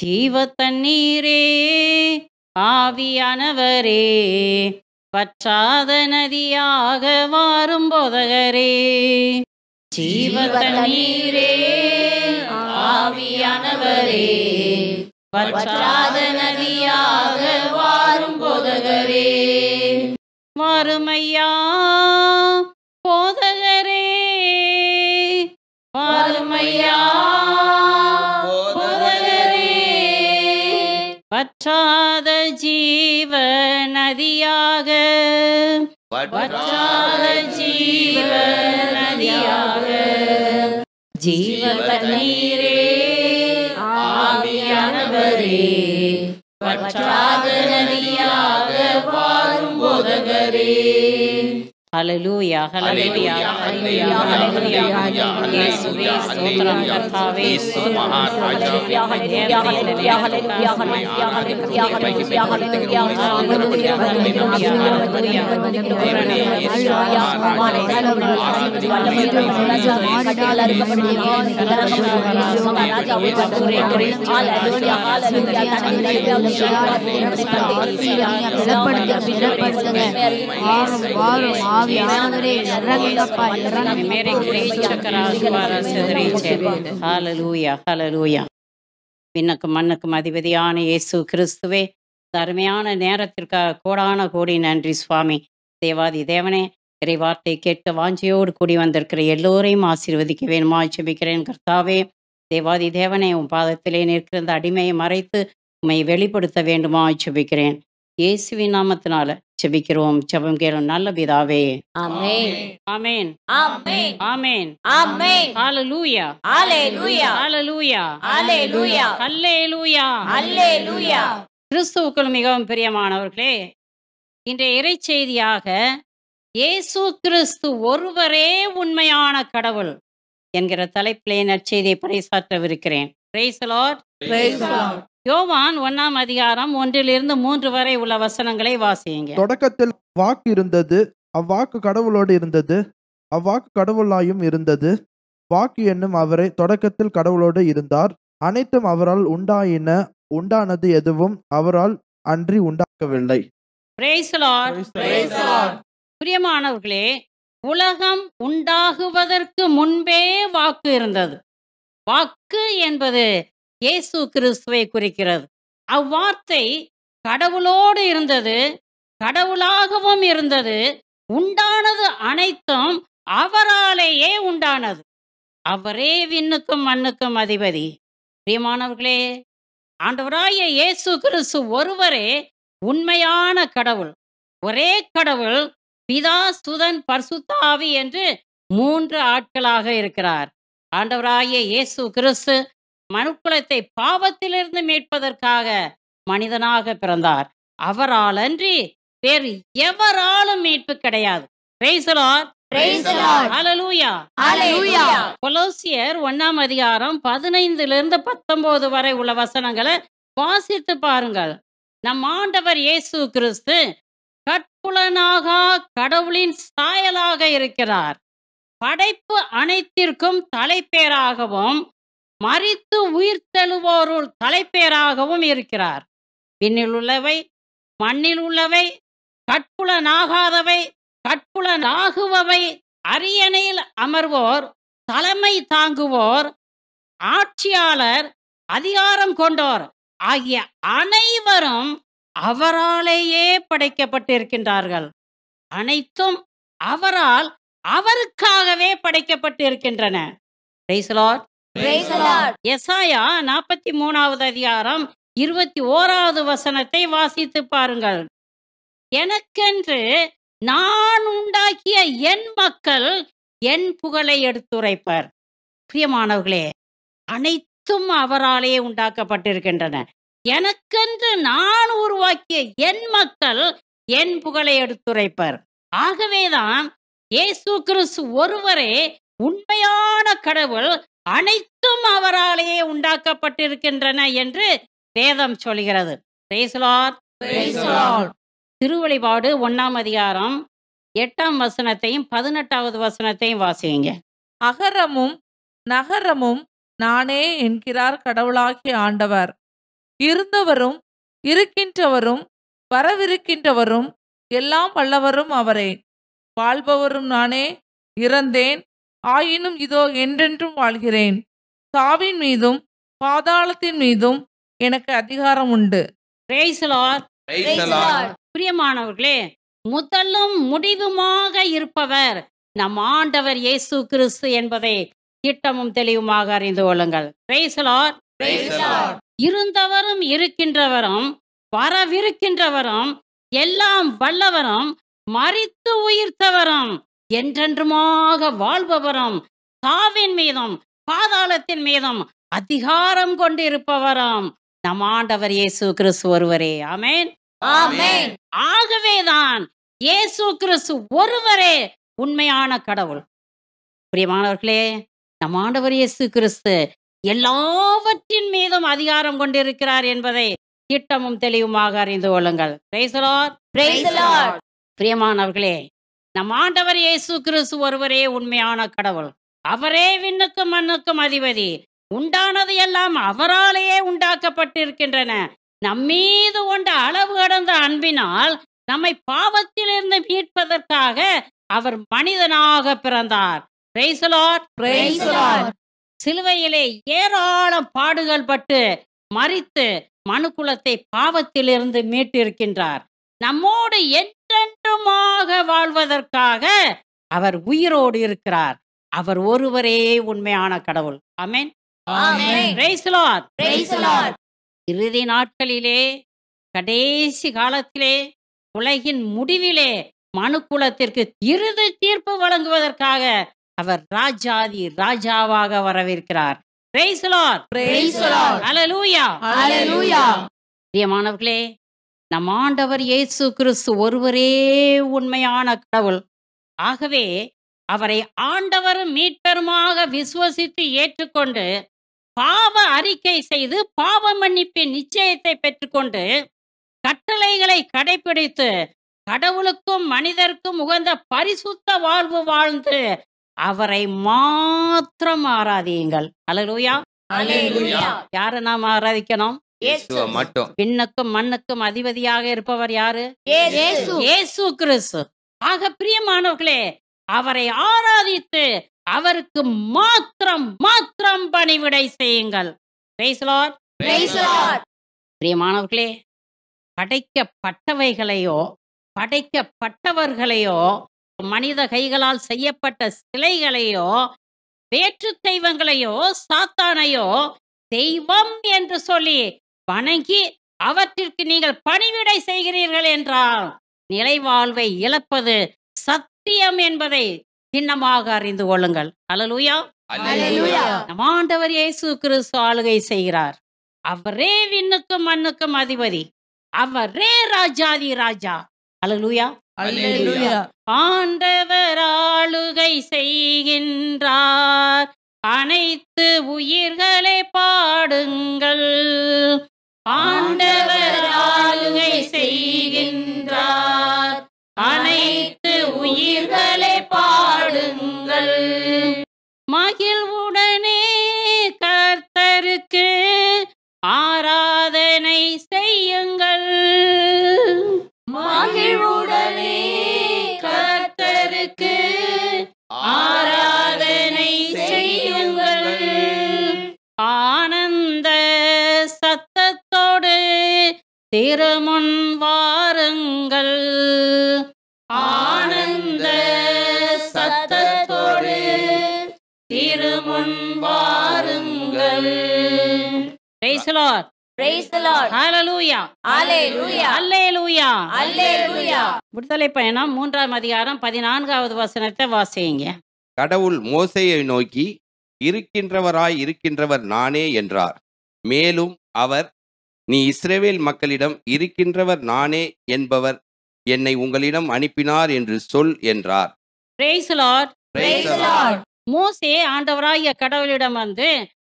ஜீவ தண்ணீரே ஆவியானவரே, வற்றாத நதியாக வாரும் போதகரே. ஜீவ தண்ணீரே ஆவியானவரே, வற்றாத நதியாக வாரும் போதகரே. வாருமையா போதகரே, வாருமையா போதகரே. வற்றாத ஜீவ நதியாக, வற்றாத ஜீவ நதியாக, ஜீவ தண்ணீரே ஆவியானவரே, வற்றாத நதியாக வாரும் போதகரே. ஹல்லேலூயா, ஹல்லேலூயா, ஹல்லேலூயா, ஹல்லேலூயா. இயேசுவே ஸ்தோத்திரம் கர்த்தாவே, ஸ்தோத்திரம். ஹல்லேலூயா, ஹல்லேலூயா, ஹல்லேலூயா, ஹல்லேலூயா, ஹல்லேலூயா, ஹல்லேலூயா, ஹல்லேலூயா, ஹல்லேலூயா, ஹல்லேலூயா, ஹல்லேலூயா, விண்ணுக்கும் மண்ணுக்கும் அதிபதியான இயேசு கிறிஸ்துவே, அருமையான நேரத்திற்காக கோடான கோடி நன்றி சுவாமி. தேவாதி தேவனே, இறைவார்த்தை கேட்க வாஞ்சியோடு கூடி வந்திருக்கிற எல்லோரையும் ஆசீர்வதிக்க வேணுமா ஜெபிக்கிறேன் கர்த்தாவே. தேவாதி தேவனே, உன் பாதத்திலே நிற்கிற இந்த அடிமையை மறைத்து உம்மை வெளிப்படுத்த வேண்டுமா ஜெபிக்கிறேன். இயேசுவின் நாமத்தினால ஜெபிக்கிறோம், ஜெபம் கேளும் நல்ல பிதாவே. ஆமென். ஆமென், ஆமென். ஆமென், ஆமென். ஹல்லேலூயா, ஹல்லேலூயா. ஹல்லேலூயா, ஹல்லேலூயா. ஹல்லேலூயா. ஹல்லேலூயா. கிறிஸ்துவுக்குள் மிகவும் பிரியமானவர்களே, இன்றைய இறைச்செய்தியாக இயேசு கிறிஸ்து ஒருவரே உண்மையான கடவுள் என்கிற தலைப்பிலே நற்செய்தியை பறைசாற்றவிருக்கிறேன். Praise the Lord. Praise the Lord. யோவான் 1ஆம் அதிகாரம் 1-3 வரை உள்ள வசனங்களை வாசியுங்க. தொடக்கத்தில் வாக்கு இருந்தது, அவ்வாக்கு கடவுளோடு இருந்தது, அவ்வாக்கு கடவுளாயும் இருந்தது. வாக்கு என்னும் அவரே தொடக்கத்தில் கடவுளோடு இருந்தார். அனைத்தும் அவரால் உண்டாயின, உண்டானது எதுவும் அவரால் அன்றி உண்டாக்கவில்லை. Praise the Lord. Praise the Lord. பிரியமானவர்களே, உலகம் உண்டாகுவதற்கு முன்பே வாக்கு இருந்தது. வாக்கு என்பது இயேசு கிறிஸ்துவை குறிக்கிறது. அவ்வார்த்தை கடவுளோடு இருந்தது, கடவுளாகவும் இருந்தது. உண்டானது அனைத்தும் அவராலேயே உண்டானது. அவரே விண்ணுக்கும் மண்ணுக்கும் அதிபதி. பிரியமானவர்களே, ஆண்டவராகிய இயேசு கிறிஸ்து ஒருவரே உண்மையான கடவுள். ஒரே கடவுள் பிதா, சுதன், பரிசுத்த ஆவி என்று 3 ஆட்களாக இருக்கிறார். ஆண்டவராகிய இயேசு கிறிஸ்து மனுக்குலத்தை பாவத்திலிருந்து மீட்பதற்காக மனிதனாக பிறந்தார். அவரால் அன்றி வேறு எவராலும் மீட்பு கிடையாது. Price the Lord. Praise the Lord. Hallelujah. Hallelujah. கொலோசியர் 1ஆம் அதிகாரம் 15-19 வரை உள்ள வசனங்களை வாசித்து பாருங்கள். நம் ஆண்டவர் இயேசு கிறிஸ்து கற்புலனாக கடவுளின் சாயலாக இருக்கிறார். படைப்பு அனைத்திற்கும் தலைப்பேராகவும் மரித்து உயிர்த்தெழுவோருள் தலைப்பேராகவும் இருக்கிறார். விண்ணில் உள்ளவை, மண்ணில் உள்ளவை, கற்புலனாகாதவை, கற்புலனாகுபவை, அரியணையில் அமர்வோர், தலைமை தாங்குவோர், ஆட்சியாளர், அதிகாரம் கொண்டோர் ஆகிய அனைவரும் அவராலேயே படைக்கப்பட்டிருக்கின்றார்கள். அனைத்தும் அவரால் அவருக்காகவே படைக்கப்பட்டிருக்கின்றன. Praise the Lord. Praise the Lord. எசாயா 43ஆவது அதிகாரம் 21வது வசனத்தை வாசித்து பாருங்கள். எனக்கென்று நான் உண்டாக்கிய என் மக்கள் என் புகழை எடுத்துரைப்பர். பிரியமானவர்களே, அனைத்தும் அவராலே உண்டாக்கப்பட்டிருக்கின்றன. எனக்கென்று நான் உருவாக்கிய என் மக்கள் என் புகழை எடுத்துரைப்பர். ஆகவேதான் இயேசு கிறிஸ்து ஒருவரே உண்மையான கடவுள், அனைத்தும் அவராலேயே உண்டாக்கப்பட்டிருக்கின்றன என்று வேதம் சொல்கிறது. Praise the Lord. Praise the Lord. திருவெளிப்பாடு 1ஆம் அதிகாரம் 8ஆம் வசனத்தையும் 18வது வசனத்தையும் வாசியுங்க. அகரமும் நகரமும் நானே என்கிறார் கடவுளாகிய ஆண்டவர். இருந்தவரும் இருக்கின்றவரும் வரவிருக்கின்றவரும் எல்லாம் வல்லவரும் அவரே. வாழ்பவரும் நானே, இறந்தேன், ஆயினும் இதோ என்றென்றும் வாழ்கிறேன். சாவின் மீதும் பாதாளத்தின் மீதும் எனக்கு அதிகாரம் உண்டு. Praise the Lord. Praise the Lord. பிரியமானவர்களே, முதலும் முடிவுமாக இருப்பவர் நம் ஆண்டவர் இயேசு கிறிஸ்து என்பதை திட்டமும் தெளிவுமாக அறிந்து கொள்ளுங்கள். Praise the Lord. Praise the Lord. இருந்தவரும் இருக்கின்றவரும் வரவிருக்கின்றவரும் எல்லாம் வல்லவரும் மரித்து உயிர்த்தவரும் என்றென்றுமாக வாழ்பவரும் சாவின் மீதும் பாதாளத்தின் மீதும் அதிகாரம் கொண்டிருப்பவரும் நம் ஆண்டவர் இயேசு கிறிஸ்து ஒருவரே. ஆமென். ஆமென். ஆகவேதான் இயேசு கிறிஸ்து ஒருவரே உண்மையான கடவுள். பிரியமானவர்களே, நம் ஆண்டவர் இயேசு கிறிஸ்து எல்லாவற்றின் மீதும் அதிகாரம் கொண்டிருக்கிறார் என்பதை திட்டமும் தெளிவுமாக அறிந்து கொள்ளுங்கள். Praise the Lord. Praise the Lord. பிரியமானவர்களே, நம் ஆண்டவர் இயேசு கிறிஸ்து ஒருவரே உண்மையான கடவுள். அவரே விண்ணுக்கும் மண்ணுக்கும் அதிபதி. உண்டானது எல்லாம் அவராலேயே உண்டாக்கப்பட்டிருக்கின்றன. நம்மீது கொண்ட அளவு கடந்த அன்பினால் நம்மை பாவத்திலிருந்து மீட்பதற்காக அவர் மனிதனாக பிறந்தார். Praise the Lord. Praise the Lord. சிலுவையிலே ஏராளம் பாடுகள் பட்டு மரித்து மனுக்குலத்தை பாவத்திலிருந்து மீட்டிருக்கின்றார். நம்மோடு என்றென்றுமாக வாழ்வதற்காக அவர் உயிரோடு இருக்கிறார். அவர் ஒருவரே உண்மையான கடவுள். ஆமென். ஆமென். Praise the Lord. Praise the Lord. இறுதி நாட்களிலே, கடைசி காலத்திலே, உலகின் முடிவிலே மனுக்குலத்திற்கு இறுதி தீர்ப்பு வழங்குவதற்காக அவர் ராஜாதி ராஜாவாக வரவிருக்கிறார். Praise the Lord. Praise the Lord. Hallelujah. Hallelujah. பிரியமானவர்களே, நம் ஆண்டவர் இயேசு கிறிஸ்து ஒருவரே உண்மையான கடவுள். ஆகவே அவரை ஆண்டவரும் மீட்பெருமாக விசுவசித்து ஏற்றுக்கொண்டு பாவ அறிக்கை செய்து பாவ மன்னிப்பின் நிச்சயத்தை பெற்றுக்கொண்டு கட்டளைகளை கடைபிடித்து கடவுளுக்கும் மனிதருக்கும் உகந்த பரிசுத்த வாழ்வு வாழ்ந்து அவரை மாத்திரம் ஆராதியுங்கள். அல்லேலூயா. Hallelujah. யாரை நாம் ஆராதிக்கணும்? இயேசுவை மட்டும். விண்ணுக்கும் மண்ணுக்கும் அதிபதியாக இருப்பவர் யாரு? இயேசு. இயேசு கிறிஸ்து. ஆக பிரியமானவர்களே, அவரை ஆராதித்து அவருக்கு மாத்திரம் மாத்திரம் பணிவிடை செய்யுங்கள். Praise the Lord. Praise the Lord. பிரியமானவர்களே, படைக்கப்பட்டவைகளையோ படைக்கப்பட்டவர்களையோ மனித கைகளால் செய்யப்பட்ட சிலைகளையோ வேற்று தெய்வங்களையோ சாத்தானையோ தெய்வம் என்று சொல்லி வணங்கி அவற்றிற்கு நீங்கள் பணிவிடை செய்கிறீர்கள் என்றால் நிலைவாழ்வை இழப்பது சத்தியம் என்பதை சின்னமாக அறிந்து கொள்ளுங்கள். அல்லேலூயா. Hallelujah. நம் ஆண்டவர் இயேசு கிறிஸ்து ஆளுகை செய்கிறார். அவரே விண்ணுக்கும் மண்ணுக்கும் அதிபதி. அவரே ராஜாதி ராஜா. அல்லேலூயா. Hallelujah. ஆண்டவர் ஆளுகை செய்கின்றார். அனைத்து உயிர்களை பாடுங்கள். ஆண்டவர் ஆளுகை செய்கின்றார். அனைத்து உயிர்களை பாடுங்கள். மகிழ்வுடனே கர்த்தருக்கு ஆராதனை செய்யுங்கள். மகிழ்வுடனே கர்த்தருக்கு ஆராதனை செய்யுங்கள். ஆனந்த சத்தத்தோடு திருமுன் வாருங்கள். ஆனந்த சத்தத்தோடு திருமுன் வாருங்கள். Praise the Lord. Praise the Lord. Hallelujah. Hallelujah. Hallelujah. Hallelujah. விடுதலை பயணம் 3ஆம் அதிகாரம் 14வது வசனத்தை வாசிங்க. கடவுள் மோசேயை நோக்கி, இருக்கின்றவராய் இருக்கின்றவர் நானே என்றார். மேலும் அவர், நீ இஸ்ரவேல் மக்களிடம் இருக்கின்றவர் நானே என்பவர் என்னை உங்களிடம் அனுப்பினார் என்று சொல் என்றார். Praise the Lord. Praise the Lord. மோசே ஆண்டவராகிய கடவுளிடம் வந்து,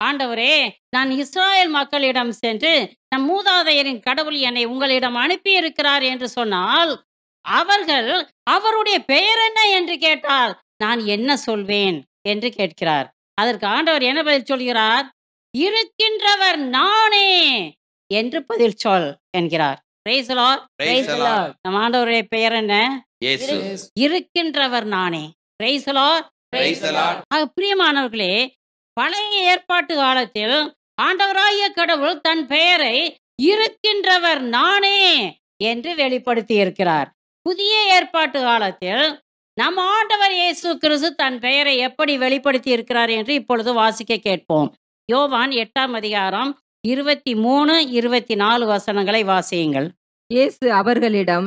ஆண்டவரே, நான் இஸ்ராயேல் மக்களிடம் சென்று நம் மூதாதையரின் கடவுள் என்னை உங்களிடம் அனுப்பி இருக்கிறார் என்று சொன்னால் அவர்கள் அவருடைய பெயர் என்ன என்று கேட்டால் நான் என்ன சொல்வேன் என்று கேட்கிறார். அதற்கு ஆண்டவர் என்ன பதில் சொல்கிறார்? இருக்கின்றவர் நானே என்று பதில் சொல் என்கிறார். Praise the Lord. Praise the Lord. நம் ஆண்டவருடைய பெயர் என்ன? இயேசு. இருக்கின்றவர் நானே. Praise the Lord. Praise the Lord. பிரியமானவர்களே, பழைய ஏற்பாட்டு காலத்தில் ஆண்டவராகிய கடவுள் தன் பெயரை இருக்கின்றவர் நானே என்று வெளிப்படுத்தி இருக்கிறார். புதிய ஏற்பாட்டு காலத்தில் நம் ஆண்டவர் இயேசு கிறிஸ்து தன் பெயரை எப்படி வெளிப்படுத்தி இருக்கிறார் என்று இப்பொழுது வாசிக்க கேட்போம். யோவான் 8ஆம் அதிகாரம் 23, 24 வசனங்களை வாசியுங்கள். இயேசு அவர்களிடம்,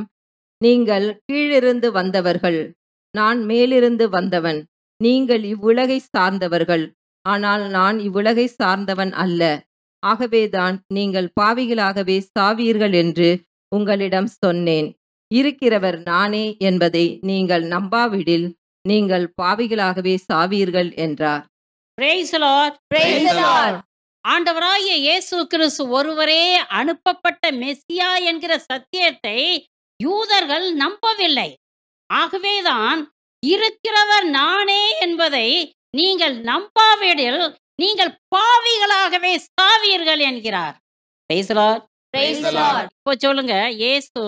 நீங்கள் கீழிருந்து வந்தவர்கள், நான் மேலிருந்து வந்தவன். நீங்கள் இவ்வுலகை சார்ந்தவர்கள், ஆனால் நான் இவ்வுலகை சார்ந்தவன் அல்ல. ஆகவேதான் நீங்கள் பாவிகளாகவே சாவீர்கள் என்று உங்களிடம் சொன்னேன். இருக்கிறவர் நானே என்பதை நீங்கள் நம்பாவிடில் நீங்கள் பாவிகளாகவே சாவீர்கள் என்றார். Praise the Lord. Praise the Lord. ஆண்டவராகிய இயேசு கிறிஸ்து ஒருவரே அனுப்பப்பட்ட மெசியா என்கிற சத்தியத்தை யூதர்கள் நம்பவில்லை. ஆகவேதான் இருக்கிறவர் நானே என்பதை நீங்கள் நம்பாவிடில் நீங்கள் பாவிகளாகவே சாவீர்கள் என்கிறார். Praise the Lord. Praise the Lord. இப்போ சொல்லுங்க, இயேசு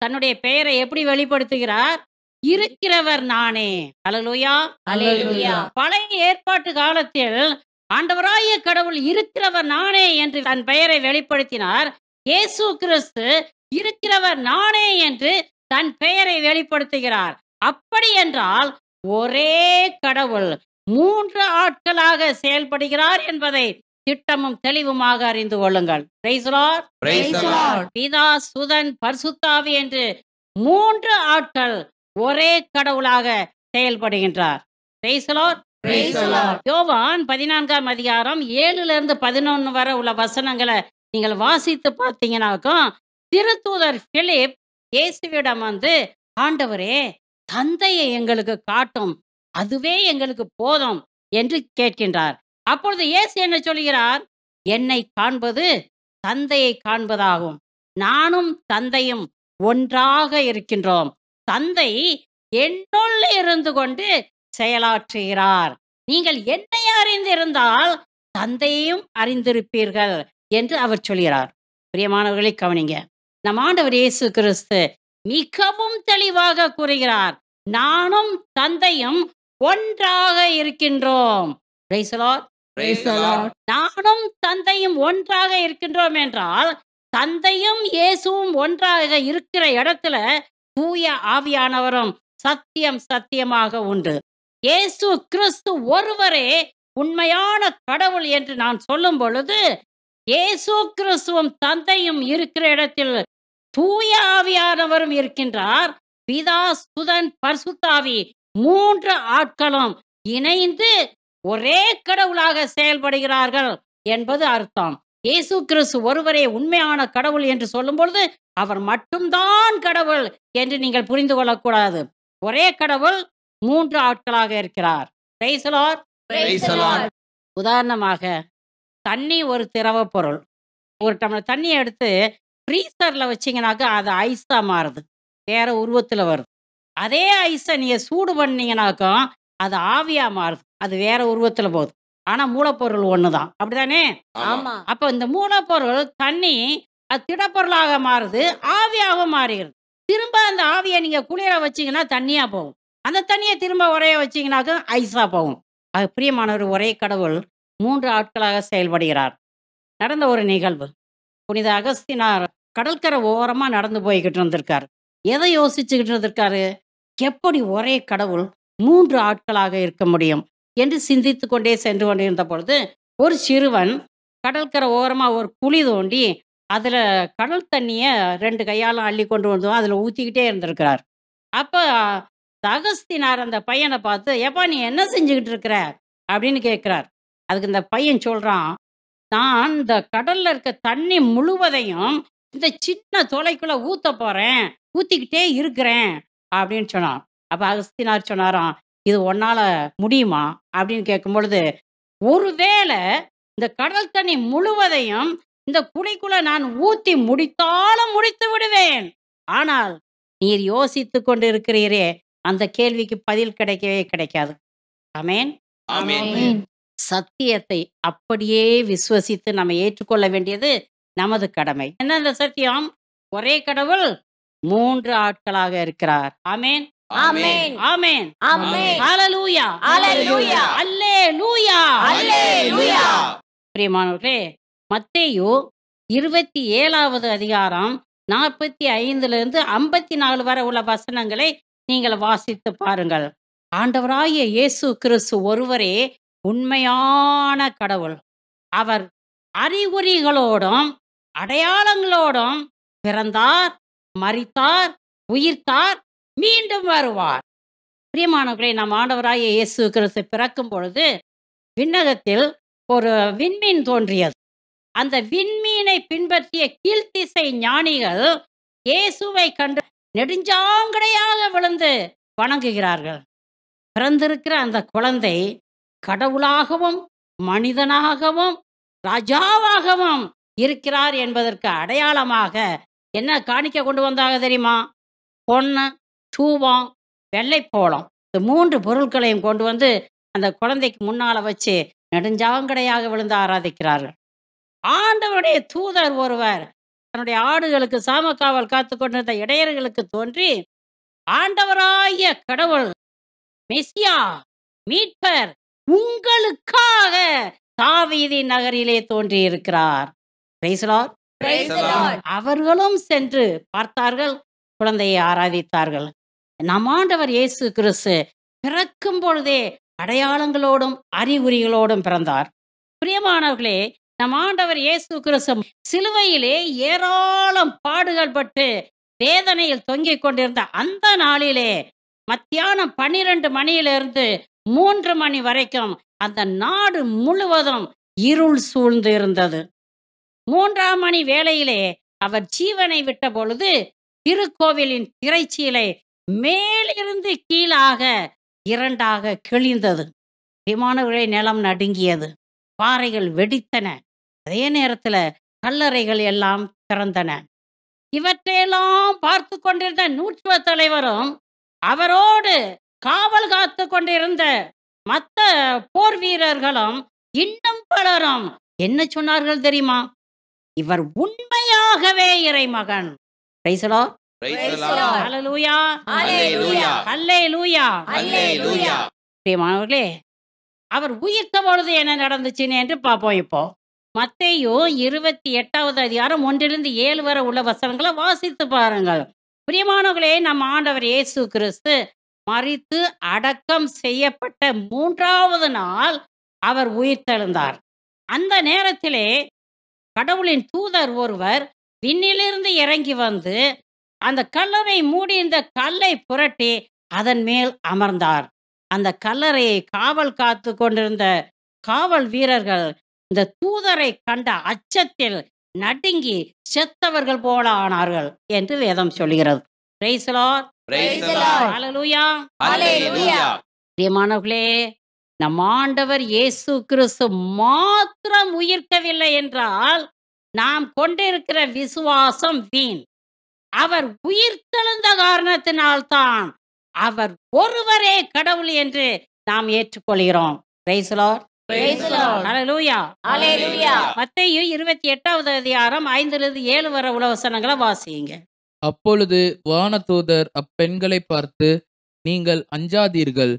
தன்னுடைய பெயரை எப்படி வெளிப்படுத்துகிறார்? இருக்கிறவர் நானே. அல்லேலூயா. Hallelujah. பழைய ஏற்பாட்டு காலத்தில் ஆண்டவராகிய கடவுள் இருக்கிறவர் நானே என்று தன் பெயரை வெளிப்படுத்தினார். இயேசு கிறிஸ்து இருக்கிறவர் நானே என்று தன் பெயரை வெளிப்படுத்துகிறார். அப்படி என்றால் ஒரே கடவுள் 3 ஆட்களாக செயல்படுகிறார் என்பதை திட்டமும் தெளிவுமாக அறிந்து கொள்ளுங்கள். Praise the Lord. Praise the Lord. பிதா, சுதன், பரிசுத்தாவி என்று 3 ஆட்கள் ஒரே கடவுளாக செயல்படுகின்றார். Praise the Lord. Praise the Lord. யோவான் 14ஆம் அதிகாரம் 7லிருந்து 11 வரை உள்ள வசனங்களை நீங்கள் வாசித்து பார்த்தீங்கன்னாக்கும், திருத்தூதர் பிலிப் இயேசுவிடம் வந்து, ஆண்டவரே, தந்தையை எங்களுக்கு காட்டும், அதுவே எங்களுக்கு போதும் என்று கேட்கின்றார். அப்பொழுது இயேசு என்ன சொல்கிறார்? என்னை காண்பது தந்தையை காண்பதாகும். நானும் தந்தையும் ஒன்றாக இருக்கின்றோம். தந்தை என்னுள் இருந்து கொண்டு செயலாற்றுகிறார். நீங்கள் என்னை அறிந்திருந்தால் தந்தையையும் அறிந்திருப்பீர்கள் என்று அவர் சொல்கிறார். பிரியமானவர்களை கவனிங்க, நம் ஆண்டவர் இயேசு கிறிஸ்து மிகவும் தெளிவாக கூறுகிறார், நானும் தந்தையும் ஒன்றாக இருக்கின்றோம். Praise the Lord. Praise the Lord. நானும் தந்தையும் ஒன்றாக இருக்கின்றோம் என்றால், தந்தையும் இயேசுவும் ஒன்றாக இருக்கிற இடத்துல தூய ஆவியானவரும் சத்தியம் சத்தியமாக உண்டு. இயேசு கிறிஸ்து ஒருவரே உண்மையான கடவுள் என்று நான் சொல்லும் பொழுது, இயேசு கிறிஸ்துவும் தந்தையும் இருக்கிற இடத்தில் தூய ஆவியானவரும் இருக்கின்றார். பிதா, சுதன், பரிசுத்தாவி 3 ஆட்களும் இணைந்து ஒரே கடவுளாக செயல்படுகிறார்கள் என்பது அர்த்தம். இயேசு கிறிஸ்து ஒருவரே உண்மையான கடவுள் என்று சொல்லும் பொழுது அவர் மட்டும்தான் கடவுள் என்று நீங்கள் புரிந்து கொள்ளக்கூடாது. ஒரே கடவுள் 3 ஆட்களாக இருக்கிறார். Praise the Lord. Praise the Lord. உதாரணமாக, தண்ணி ஒரு திரவ பொருள். ஒரு டம்ளர் தண்ணியை எடுத்து ஃப்ரீசர்ல வச்சீங்கன்னாக்கா அது ஐஸா மாறுது, வேற உருவத்துல வருது. அதே ஐஸை நீங்க சூடு பண்ணீங்கன்னாக்கா அது ஆவியா மாறுது, அது வேற உருவத்துல போகுது. ஆனா மூலப்பொருள் ஒண்ணுதான். அப்படிதானே? ஆமா. அப்ப இந்த மூலப்பொருள் தண்ணி அது திடப்பொருளாக மாறுது, ஆவியாக மாறுகிறது. திரும்ப அந்த ஆவியை நீங்க குளிர வச்சீங்கன்னா தண்ணியா போகும். அந்த தண்ணியை திரும்ப உரைய வச்சீங்கன்னாக்கா ஐஸா போகும். அது பிரியமானவர், ஒரே கடவுள் 3 ஆட்களாக செயல்படுகிறார். நடந்த ஒரு நிகழ்வு, புனித அகஸ்தினார் கடற்கரை ஓரமா நடந்து போய்கிட்டு இருந்திருக்காரு. எதை யோசிச்சுக்கிட்டு இருந்திருக்காரு? எப்படி ஒரே கடவுள் 3 ஆட்களாக இருக்க முடியும் என்று சிந்தித்து கொண்டே சென்று கொண்டிருந்த பொழுது, ஒரு சிறுவன் கடற்கரை ஓரமா ஒரு குழி தோண்டி அதுல கடல் தண்ணிய 2 கையாலும் அள்ளி கொண்டு வந்து அதுல ஊத்திக்கிட்டே இருந்திருக்கிறார். அப்ப அகஸ்தினார் அந்த பையனை பார்த்து, எப்பா நீ என்ன செஞ்சுக்கிட்டு இருக்கிற அப்படின்னு கேட்கிறார். அதுக்கு இந்த பையன் சொல்றான், நான் இந்த கடல்ல இருக்க தண்ணி முழுவதையும் இந்த சின்ன தொலைக்குள்ள ஊத்த போறேன், ஊத்திக்கிட்டே இருக்கிறேன் அப்படின்னு சொன்னான். அப்ப அகஸ்தினார் சொன்னாராம், இது உன்னால முடியுமா அப்படின்னு கேட்கும் பொழுது, ஒருவேளை இந்த கடல் தண்ணி முழுவதையும் இந்த குழிக்குள்ள நான் ஊத்தி முடித்தாலும் முடித்து விடுவேன். ஆனால் நீர் யோசித்துக் கொண்டு இருக்கிறீரே, அந்த கேள்விக்கு பதில் கிடைக்கவே கிடைக்காது. ஆமென். ஆமென். Amen. சத்தியத்தை அப்படியே விசுவசித்து நம்ம ஏற்றுக்கொள்ள வேண்டியது நமது கடமை. என்ன அந்த சத்தியம்? ஒரே கடவுள் 3 ஆட்களாக இருக்கிறார். ஆமென், ஆமென். ஆமென், ஆமென். ஹalleluya, ஹalleluya. அல்லேலூயா, அல்லேலூயா. பிரியமானவர்களே, மத்தேயு 27வது அதிகாரம் 45லிருந்து 54 வரை உள்ள வசனங்களை நீங்கள் வாசித்து பாருங்கள். ஆண்டவராகிய இயேசு கிறிஸ்து ஒருவரே உண்மையான கடவுள். அவர் அறிகுறிகளோடும் அடையாளங்களோடும் பிறந்தார், மரித்தார், உயிர்த்தார், மீண்டும் வருவார். பிரியமானவர்களே, நம் ஆண்டவராகிய இயேசு கிறிஸ்து பிறக்கும் பொழுது விண்ணகத்தில் ஒரு விண்மீன் தோன்றியது. அந்த விண்மீனை பின்பற்றிய கீழ்த்திசை ஞானிகள் இயேசுவை கண்டு நெடுஞ்சாங்கடையாக விழுந்து வணங்குகிறார்கள். பிறந்திருக்கிற அந்த குழந்தை கடவுளாகவும் மனிதனாகவும் ராஜாவாகவும் இருக்கிறார் என்பதற்கு அடையாளமாக என்ன காணிக்க கொண்டு வந்தாக தெரியுமா? பொன்னு, தூபம், வெள்ளைப்போளம், இந்த 3 பொருட்களையும் கொண்டு வந்து அந்த குழந்தைக்கு முன்னால வச்சு நெடுஞ்சாங்கடையாக விழுந்து ஆராதிக்கிறார்கள். ஆண்டவருடைய தூதர் ஒருவர் தன்னுடைய ஆடுகளுக்கு சாமக்காவல் காத்து கொண்டிருந்த இடையர்களுக்கு தோன்றி, ஆண்டவராகிய கடவுள் மெசியா மீட்பர் உங்களுக்காக தாவீதின் நகரிலே தோன்றியிருக்கிறார். Praise the Lord. Praise the Lord. அவர்களும் சென்று பார்த்தார்கள், குழந்தையை ஆராதித்தார்கள். நம் ஆண்டவர் இயேசு கிறிஸ்து பிறக்கும் பொழுதே அடையாளங்களோடும் அறிகுறிகளோடும் பிறந்தார். பிரியமானவர்களே, நம் ஆண்டவர் இயேசு கிறிஸ்து சிலுவையிலே ஏராளம் பாடுகள் பட்டு வேதனையில் தொங்கிக் கொண்டிருந்த அந்த நாளிலே மத்தியானம் 12 மணியிலிருந்து 3 மணி வரைக்கும் அந்த நாடு முழுவதும் இருள் சூழ்ந்து இருந்தது. 3ஆம் மணி வேளையிலே அவர் ஜீவனை விட்ட பொழுது திருக்கோவிலின் திரைச்சீலை மேலிருந்து கீழாக 2ஆக கிழிந்தது. விமானங்களே நிலம் நடுங்கியது, பாறைகள் வெடித்தன. அதே நேரத்துல கல்லறைகள் எல்லாம் திறந்தன. இவற்றையெல்லாம் பார்த்து கொண்டிருந்த நூற்றுவ தலைவரும் அவரோடு காவல் காத்து கொண்டிருந்த மற்ற போர் வீரர்களும் இன்னும் பலரும் என்ன சொன்னார்கள் தெரியுமா? இவர் உண்மையாகவே இறைமகன். Praise the Lord. Praise Praise the the Lord. Lord. Hallelujah, Hallelujah. ஹalleluya. அல்லேலூயா. பிரியமானவர்களே, அவர் உயிர்த்த பொழுது என்ன நடந்துச்சுன்னு என்று பார்ப்போம். இப்போ மத்தேயு 28வது அதிகாரம் 1லிருந்து 7 வரை உள்ள வசனங்களை வாசித்து பாருங்கள். பிரியமானவர்களே, நம் ஆண்டவர் இயேசு கிறிஸ்து மரித்து அடக்கம் செய்யப்பட்ட 3வது நாள் அவர் உயிர்த்தெழுந்தார். அந்த நேரத்திலே கடவுளின் தூதர் ஒருவர் விண்ணிலிருந்து இறங்கி வந்து அந்த கல்லறை மூடி இந்த கல்லை புரட்டி அதன் மேல் அமர்ந்தார். அந்த கல்லறையை காவல் காத்து கொண்டிருந்த காவல் வீரர்கள் இந்த தூதரை கண்ட அச்சத்தில் நடுங்கி செத்தவர்கள் போல ஆனார்கள் என்று வேதம் சொல்கிறது. Praise the Lord. Praise the Lord. Hallelujah. Hallelujah. பிரியமானவர்களே, நம் ஆண்டவர் இயேசு கிறிஸ்து மாத்திரம் உயிர்க்கவில்லை என்றால் நாம் கொண்டிருக்கிற விசுவாசம் வீண். அவர் உயிர்த்தெழுந்த காரணத்தினால்தான் அவர் ஒருவரே கடவுள் என்று நாம் ஏற்றுக்கொள்கிறோம். Praise the Lord. Praise the Lord. Hallelujah. Hallelujah. மத்தேயு 28வது அதிகாரம் 5லிருந்து 7 வரை உள்ள வசனங்களை வாசியுங்க. அப்பொழுது வானதூதர் அப்பெண்களை பார்த்து, நீங்கள் அஞ்சாதீர்கள்,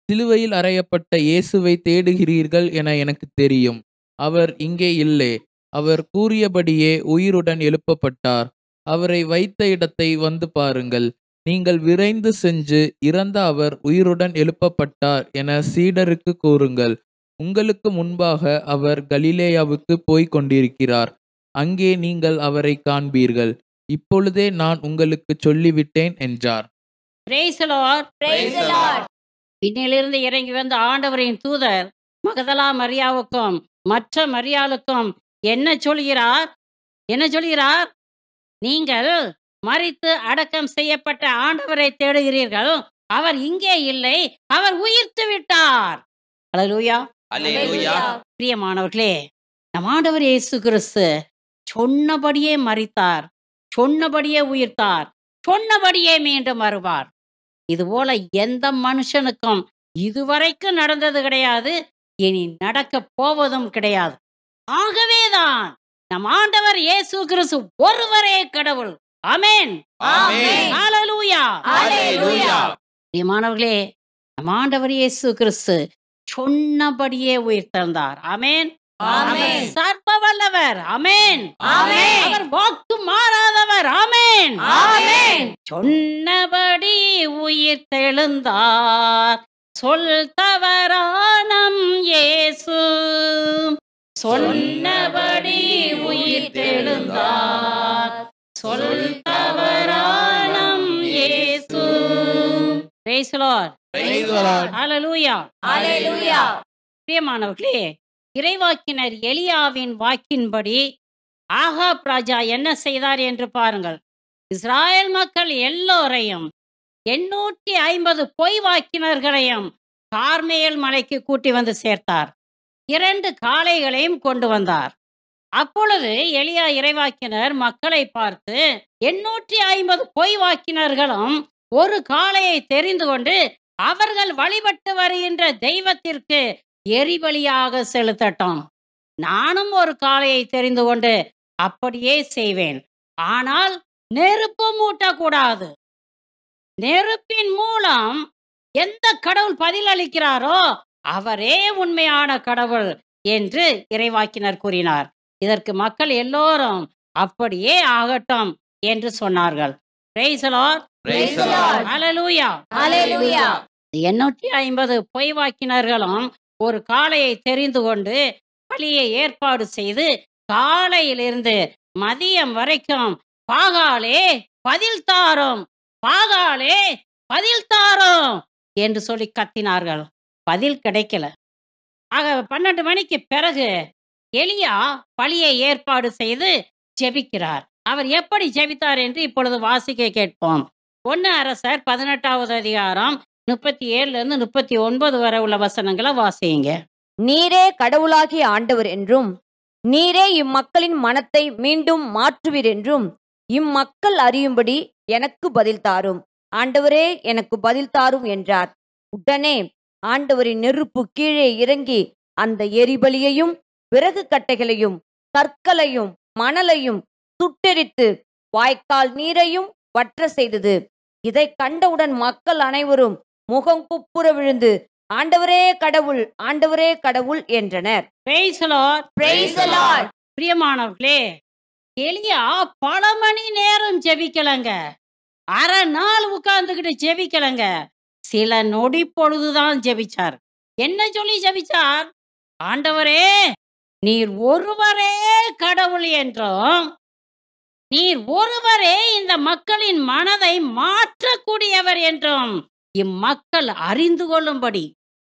சிலுவையில் அறையப்பட்ட இயேசுவை தேடுகிறீர்கள் என எனக்கு தெரியும். அவர் இங்கே இல்லை, அவர் கூறியபடியே உயிருடன் எழுப்பப்பட்டார். அவரை வைத்த இடத்தை வந்து பாருங்கள். நீங்கள் விரைந்து சென்று இறந்த அவர் உயிருடன் எழுப்பப்பட்டார் என சீடருக்கு கூறுங்கள். உங்களுக்கு முன்பாக அவர் கலிலேயாவுக்கு போய்க் கொண்டிருக்கிறார். அங்கே நீங்கள் அவரை காண்பீர்கள். இப்பொழுதே நான் உங்களுக்கு சொல்லிவிட்டேன் என்றார். Praise the Lord. Praise the Lord. விண்ணிலிருந்து இறங்கி வந்த ஆண்டவரின் தூதர் மகதலா மரியாவுக்கும் மற்ற மரியாளுக்கும் என்ன சொல்கிறார்? நீங்கள் மரித்து அடக்கம் செய்யப்பட்ட ஆண்டவரை தேடுகிறீர்கள். அவர் இங்கே இல்லை, அவர் உயிர்த்து விட்டார். ஹalleluya. Hallelujah. பிரியமானவர்களே, நம் ஆண்டவர் இயேசு கிறிஸ்து சொன்னபடியே மரித்தார், சொன்னபடியே உயிர்த்தார், சொன்னபடியே மீண்டும் வருவார். இதுபோல எந்த மனுஷனுக்கும் இதுவரைக்கும் நடந்தது கிடையாது, இனி நடக்க போவதும் கிடையாது. ஆகவேதான் நம் ஆண்டவர் இயேசு கிறிஸ்து ஒருவரே கடவுள். ஆமென். ஆமென். ஹalleluya. ஹalleluya. பிரியமானவர்களே, நம் ஆண்டவர் இயேசு கிறிஸ்து சொன்னபடியே உயிர்த்தெழுந்தார். ஆமென். ஆமென். சர்வ வல்லவர். ஆமென். ஆமென். அவர் வாக்கு மாறாதவர். ஆமென். ஆமென். சொன்னபடி உயிர்த்தெழுந்தார், சொல் தவறானம் இயேசு. சொன்னபடி உயிர்த்தெழுந்தார், சொல் தவறானம் இயேசு. Praise the Lord. Praise the Lord. Hallelujah. ஹalleluya. பிரியமானவர்களே, இறைவாக்கினர் எலியாவின் வாக்கின்படி ஆகாப் ராஜா என்ன செய்தார் என்று பாருங்கள். இஸ்ராயேல் மக்கள் எல்லோரையும் 850 பொய் வாக்கினர்களையும் கார்மேல் மலைக்கு கூட்டி வந்து சேர்த்தார். 2 காளைகளையும் கொண்டு வந்தார். அப்பொழுது எலியா இறைவாக்கினர் மக்களை பார்த்து, 850 பொய் வாக்கினர்களும் ஒரு காளையை தெரிந்து கொண்டு அவர்கள் வழிபட்டு வருகின்ற தெய்வத்திற்கு எரிபலியாக செலுத்தட்டும். நானும் ஒரு காளையை தெரிந்து கொண்டு அப்படியே செய்வேன். ஆனால் நெருப்பு மூட்டக்கூடாது. நெருப்பின் மூலம் எந்த கடவுள் பதிலளிக்கிறாரோ அவரே உண்மையான கடவுள் என்று இறைவாக்கினர் கூறினார். இதற்கு மக்கள் எல்லோரும் அப்படியே ஆகட்டும் என்று சொன்னார்கள். Praise the Lord. Praise the Lord. Hallelujah. ஹalleluya. 850 பொய் வாக்கினர்களும் ஒரு காளையை தெரிந்து கொண்டு பலியை ஏற்பாடு செய்து காலையிலிருந்து மதியம் வரைக்கும் பாகாலே பதில் தாரும், பாகாலே பதில் தாரும் என்று சொல்லி கத்தினார்கள். பதில் கிடைக்கல. ஆக 12 மணிக்கு பிறகு எலியா பலியை ஏற்பாடு செய்து ஜெபிக்கிறார். அவர் எப்படி ஜெபித்தார் என்று இப்பொழுது வாசிக்க கேட்போம். 1 அரசர் 18வது அதிகாரம் 37 39 வரை உள்ள வசனங்களை வாசியுங்க. நீரே கடவுளாகிய ஆண்டவர் என்றும் நீரே இம்மக்களின் மனத்தை மீண்டும் மாற்றுவீர் என்றும் இம்மக்கள் அறியும்படி எனக்கு பதில் தாரும், ஆண்டவரே எனக்கு பதில் தாரும் என்றார். உடனே ஆண்டவரின் நெருப்பு கீழே இறங்கி அந்த எரிபலியையும் விறகு கட்டைகளையும் கற்களையும் மணலையும் சுட்டெரித்து வாய்க்கால் நீரையும் வற்ற செய்தது. இதை கண்டவுடன் மக்கள் அனைவரும் முகம் குப்புற விழுந்து ஆண்டவரே கடவுள், ஆண்டவரே கடவுள் என்றனர். Praise the Lord. Praise the Lord. பிரியமானவர்களே, எலியா பல மணி நேரம் ஜெபிக்கலங்க. அரை நாள் உட்கார்ந்துகிட்டு ஜெபிக்கலங்க. சில நொடி பொழுதுதான் ஜெபிச்சார். என்ன சொல்லி ஜெபிச்சார்? ஆண்டவரே நீர் ஒருவரே கடவுள் என்றும் நீர் ஒருவரே இந்த மக்களின் மனதை மாற்றக்கூடியவர் என்றும் இம்மக்கள் அறிந்து கொள்ளும்படி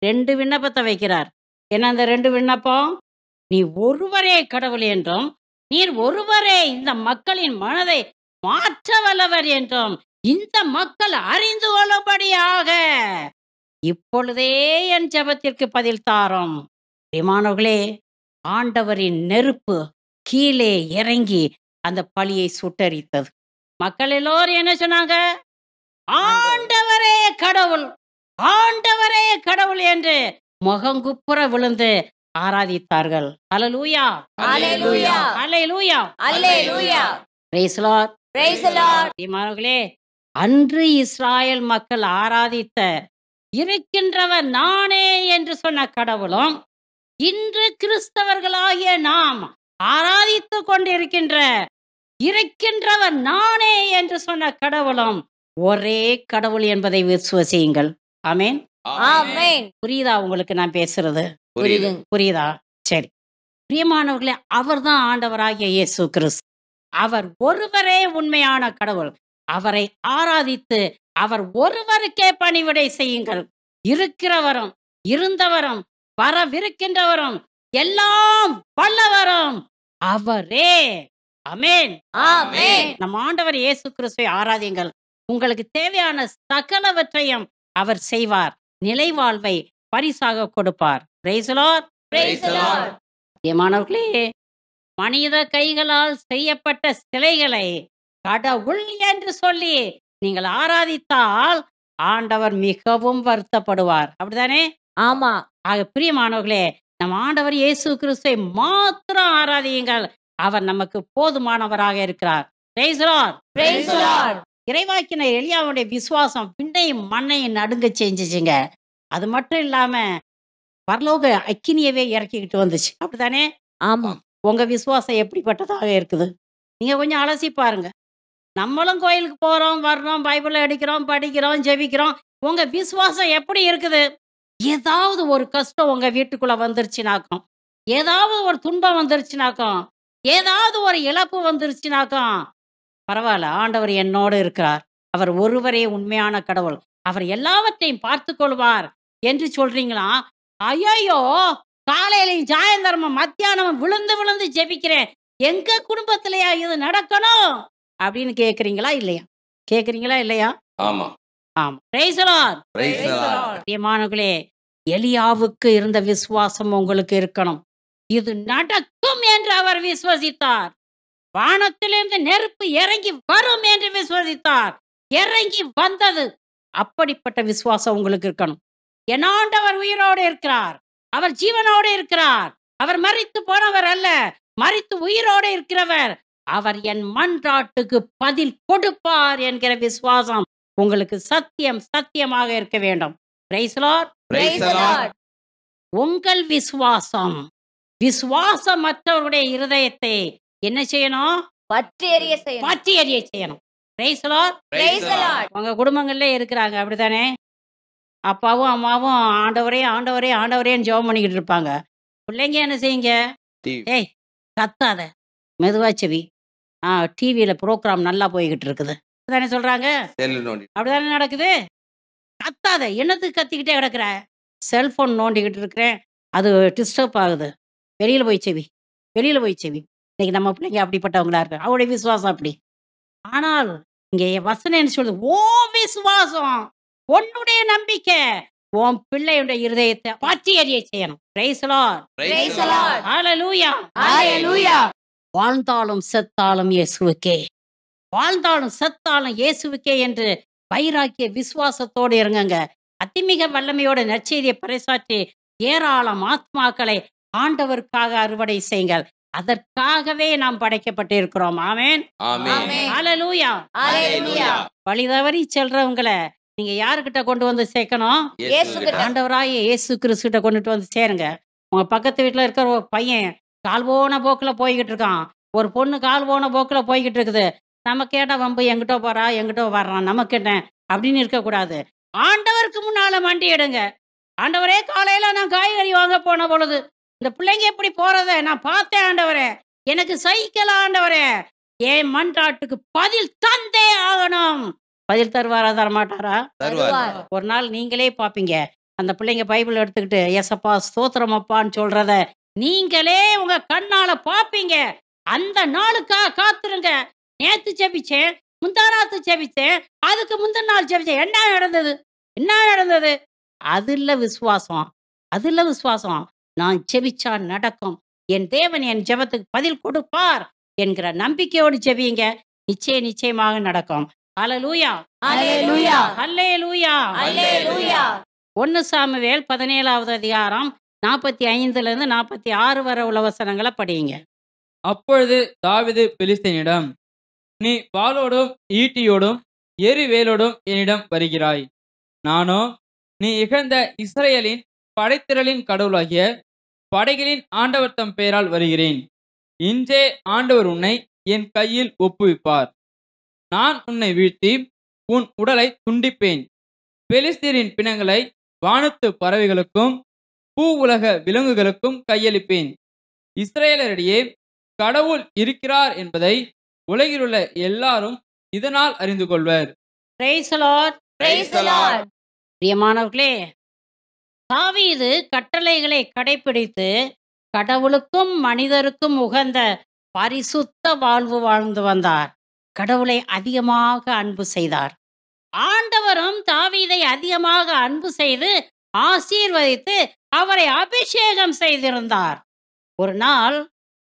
2 விண்ணப்பத்தை வைக்கிறார். என்ன அந்த 2 விண்ணப்பம்? நீ ஒருவரே கடவுள் என்றும் நீர் ஒருவரே இந்த மக்களின் மனதை மாற்ற வல்லவர் என்றும் இந்த மக்கள் அறிந்து கொள்ளும்படியாக இப்பொழுதே என் ஜெபத்திற்கு பதில் தாரும். பிரியமானவர்களே, ஆண்டவரின் நெருப்பு கீழே இறங்கி அந்த பலியை சுட்டரித்தது. மக்கள் எல்லோரும் என்ன சொன்னாங்க? ஆண்டவரே கடவுள், ஆண்டவரே கடவுள் என்று முகங்குப்புற விழுந்து ஆராதித்தார்கள். ஹல்லேலூயா. ஹalleluya. ஹல்லேலூயா. ஹalleluya. Praise the Lord. Praise the Lord. பிரியமானவர்களே, அன்று இஸ்ராயேல் மக்கள் ஆராதித்த இருக்கின்றவர் நானே என்று சொன்ன கடவுளும் இன்று கிறிஸ்தவர்களாகிய நாம் ஆராதித்து கொண்டிருக்கின்ற இருக்கின்றவர் நானே என்று சொன்ன கடவுளும் ஒரே கடவுள் என்பதை விசுவசியுங்கள். ஆமென். ஆமென். புரியுதா உங்களுக்கு நான் பேசுறது? புரியுது. புரியுதா? சரி. பிரியமானவர்களே, அவர்தான் ஆண்டவராகிய இயேசு கிறிஸ்து. அவர் ஒருவரே உண்மையான கடவுள். அவரை ஆராதித்து அவர் ஒருவருக்கே பணிவிடை செய்யுங்கள். இருக்கிறவரும் இருந்தவரும் வரவிருக்கின்றவரும் எல்லாம் வல்லவரும் அவரே. ஆமென். ஆமென். நம் ஆண்டவர் இயேசு கிறிஸ்துவை ஆராதியுங்கள். உங்களுக்கு தேவையான சகலவற்றையும் அவர் செய்வார். நிலைவாழ்வை பரிசாக கொடுப்பார். Praise the Lord. Praise the Lord. பிரியமானவர்களே, மனித கைகளால் செய்யப்பட்ட சிலைகளை கடவுள் என்று சொல்லி நீங்கள் ஆராதித்தால் ஆண்டவர் மிகவும் வருத்தப்படுவார். அப்படிதானே? ஆமா. ஆக பிரியமானவர்களே, நம் ஆண்டவர் இயேசு கிறிஸ்துவை மாத்திரம் ஆராதியுங்கள். அவர் நமக்கு போதுமானவராக இருக்கிறார். Praise the Lord. Praise the Lord. இறைவாக்கினர் எலியாவுடைய விசுவாசம் விண்ணையும் மண்ணையும் நடுங்க செஞ்சுச்சுங்க. அது மட்டும் இல்லாம பரலோக அக்கினியவே இறக்கிக்கிட்டு வந்துச்சு. அப்படித்தானே? ஆமா. உங்க விசுவாசம் எப்படிப்பட்டதாக இருக்குது? நீங்க கொஞ்சம் அலசி பாருங்க. நம்மளும் கோயிலுக்கு போறோம், வர்றோம், பைபிளை எடுக்கிறோம், படிக்கிறோம், ஜெபிக்கிறோம். உங்க விசுவாசம் எப்படி இருக்குது? ஏதாவது ஒரு கஷ்டம் உங்க வீட்டுக்குள்ள வந்துருச்சுனாக்கும், ஏதாவது ஒரு துன்பம் வந்துருச்சுனாக்கும், ஏதாவது ஒரு இழப்பு வந்துருச்சுனாக்கும், பரவாயில்ல, ஆண்டவர் என்னோடு இருக்கிறார். அவர் ஒருவரே உண்மையான கடவுள். அவர் எல்லாவற்றையும் பார்த்துக் கொள்வார் என்று சொல்றீங்களா? ஐயோ, காலையிலையும் சாயந்தரமும் மத்தியானமும் விழுந்து விழுந்து ஜெபிக்கிறேன், எங்க குடும்பத்திலயா இது நடக்கணும் அப்படின்னு கேக்குறீங்களா இல்லையா? கேக்குறீங்களா இல்லையா? ஆமா. ஆமா. Praise the Lord. Praise the Lord. பிரியமானவர்களே, எலியாவுக்கு இருந்த விசுவாசம் உங்களுக்கு இருக்கணும். இது நடக்கும் என்று அவர் விசுவசித்தார். வானத்திலிருந்து நெருப்பு இறங்கி வரும் என்று விசுவசித்தார். இறங்கி வந்தது. அப்படிப்பட்ட விசுவாசம் உங்களுக்கு இருக்கணும். என் ஆண்டவர் உயிரோடு இருக்கிறார். அவர் ஜீவனோடு இருக்கிறார். அவர் மரித்து போனவர் அல்ல, மரித்து உயிரோடு இருக்கிறவர். அவர் என் மன்றாட்டுக்கு பதில் கொடுப்பார் என்கிற விசுவாசம் உங்களுக்கு சத்தியம் சத்தியமாக இருக்க வேண்டும். Praise the Lord. Praise the Lord. உங்கள் விசுவாசம் விசுவாசமற்றவருடைய இருதயத்தை என்ன செய்யணும்? பற்றி எறிய செய்யணும். பற்றி எறிய செய்யணும். Praise the Lord. Praise the Lord. உங்க குடும்பங்கள்ல இருக்கிறாங்க அப்படித்தானே? அப்பாவும் அம்மாவும் ஆண்டவரே ஆண்டவரே ஆண்டவரேன்னு ஜெபம் பண்ணிக்கிட்டு இருப்பாங்க. பிள்ளைங்க என்ன செய்யுங்க? TV. ஏய், கத்தாத, மெதுவா செவி. டிவியில ப்ரோக்ராம் நல்லா போய்கிட்டு இருக்குது அப்படிதானே சொல்றாங்க? செல்லு நோண்டி. அப்படிதானே நடக்குது? கத்தாத, என்னத்துக்கு கத்திக்கிட்டே கிடக்குற? செல்போன் நோண்டிக்கிட்டு இருக்கிறேன், அது டிஸ்டர்ப் ஆகுது. வெளியில போய் செவி, வெளியில போய் செவி. இன்னைக்கு நம்ம பிள்ளைங்க அப்படிப்பட்டவங்களா இருக்கு. அவருடைய விசுவாசம் அப்படி. ஆனால் இங்க வசனம் என்ன சொல்லுது? ஓ விசுவாசம், உன்னுடைய நம்பிக்கை உன் பிள்ளையுடைய இருதயத்தை பற்றி எறிய செய்யணும். Praise the Lord. Praise the Lord. Hallelujah. Hallelujah. வாழ்ந்தாலும் செத்தாலும் இயேசுவுக்கே, வாழ்ந்தாலும் செத்தாலும் இயேசுவுக்கே என்று வைராக்கிய விசுவாசத்தோடு இருங்கங்க. அதிமிக வல்லமையோட நற்செய்தியை பறைசாற்றி ஏராளம் ஆத்மாக்களை ஆண்டவருக்காக அறுவடை செய்யுங்கள். அதற்காகவே நாம் படைக்கப்பட்டு இருக்கிறோம். ஆமென். ஆமென். ஹalleluya. Hallelujah. வழி தவறி செல்றவங்களை நீங்க யாருக்கிட்ட கொண்டு வந்து சேர்க்கணும்? இயேசுகிட்ட. ஆண்டவராகிய இயேசு கிறிஸ்துகிட்ட கொண்டுட்டு வந்து சேருங்க. உங்க பக்கத்து வீட்டுல இருக்கிற ஒரு பையன் கால் போன போக்குல போய்கிட்டு இருக்கான், ஒரு பொண்ணு கால் போன போக்குல போய்கிட்டு இருக்குது. நம்ம கேட்டா வம்பு, எங்கிட்ட போறா எங்கிட்ட வர்றான், நமக்கு என்ன அப்படின்னு இருக்கக்கூடாது. ஆண்டவருக்கு முன்னால மண்டி எடுங்க. ஆண்டவரே, காலையில நான் காய்கறி வாங்க போன பொழுது இந்த பிள்ளைங்க எப்படி போறத நான் பார்த்தேன் ஆண்டவரே, எனக்கு சைக்கிள் ஆண்டவரே, என் மன்றாட்டுக்கு பதில் தந்தே ஆகணும். பதில் தருவாரா தரமாட்டாரா? தருவார். ஒரு நாள் நீங்களே பாப்பீங்க. அந்த பிள்ளைங்க பைபிள் எடுத்துக்கிட்டு ஏசப்பா ஸ்தோத்திரம் அப்பான்னு சொல்றத நீங்களே உங்க கண்ணால பாப்பீங்க. அந்த நாளுக்காக காத்துருங்க. நேத்து ஜெபிச்சேன், முந்தானாத்து ஜெபிச்சேன், அதுக்கு முந்தின நாள் ஜெபிச்சேன், என்ன நடந்தது? என்ன நடந்தது? அது இல்ல விசுவாசம், அது இல்ல விசுவாசம். நான் ஜெபிச்சா நடக்கும், என் தேவன் என் ஜெபத்துக்கு பதில் கொடுப்பார் என்கிற நம்பிக்கையோடு ஜெபியுங்க. நிச்சயமாக நடக்கும். ஹalleluya. Hallelujah. ஹல்லேலூயா. Hallelujah. 1 சாமுவேல் 17வது அதிகாரம் 45 46 வரை உள்ள வசனங்களை படியுங்க. அப்பொழுது தாவீது பெலிஸ்தீனிடம், நீ வாளோடும் ஈட்டியோடும் எரிவேலோடும் என்னிடம் வருகிறாய், நானோ நீ இகழ்ந்த இஸ்ரவேலின் படைத்திரளின் கடவுளாகிய படைகளின் ஆண்டவர் தம் பெயரால் வருகிறேன். இன்றே ஆண்டவர் உன்னை என் கையில் ஒப்புவிப்பார். நான் உன்னை வீழ்த்தி உன் உடலை துண்டிப்பேன். பெலிஸ்தீரின் பிணங்களை வானத்து பறவைகளுக்கும் பூ உலக விலங்குகளுக்கும் கையளிப்பேன். இஸ்ரவேலரிடையே கடவுள் இருக்கிறார் என்பதை உலகிலுள்ள எல்லாரும் இதனால் அறிந்து கொள்வர். Praise the Lord. Praise the Lord. பிரியமானவர்களே, தாவீது கட்டளைகளை கடைபிடித்து கடவுளுக்கும் மனிதருக்கும் உகந்த பரிசுத்த வாழ்வு வாழ்ந்து வந்தார். கடவுளை அதிகமாக அன்பு செய்தார். ஆண்டவரும் தாவீதை அதிகமாக அன்பு செய்து ஆசீர்வதித்து அவரை அபிஷேகம் செய்திருந்தார். ஒரு நாள்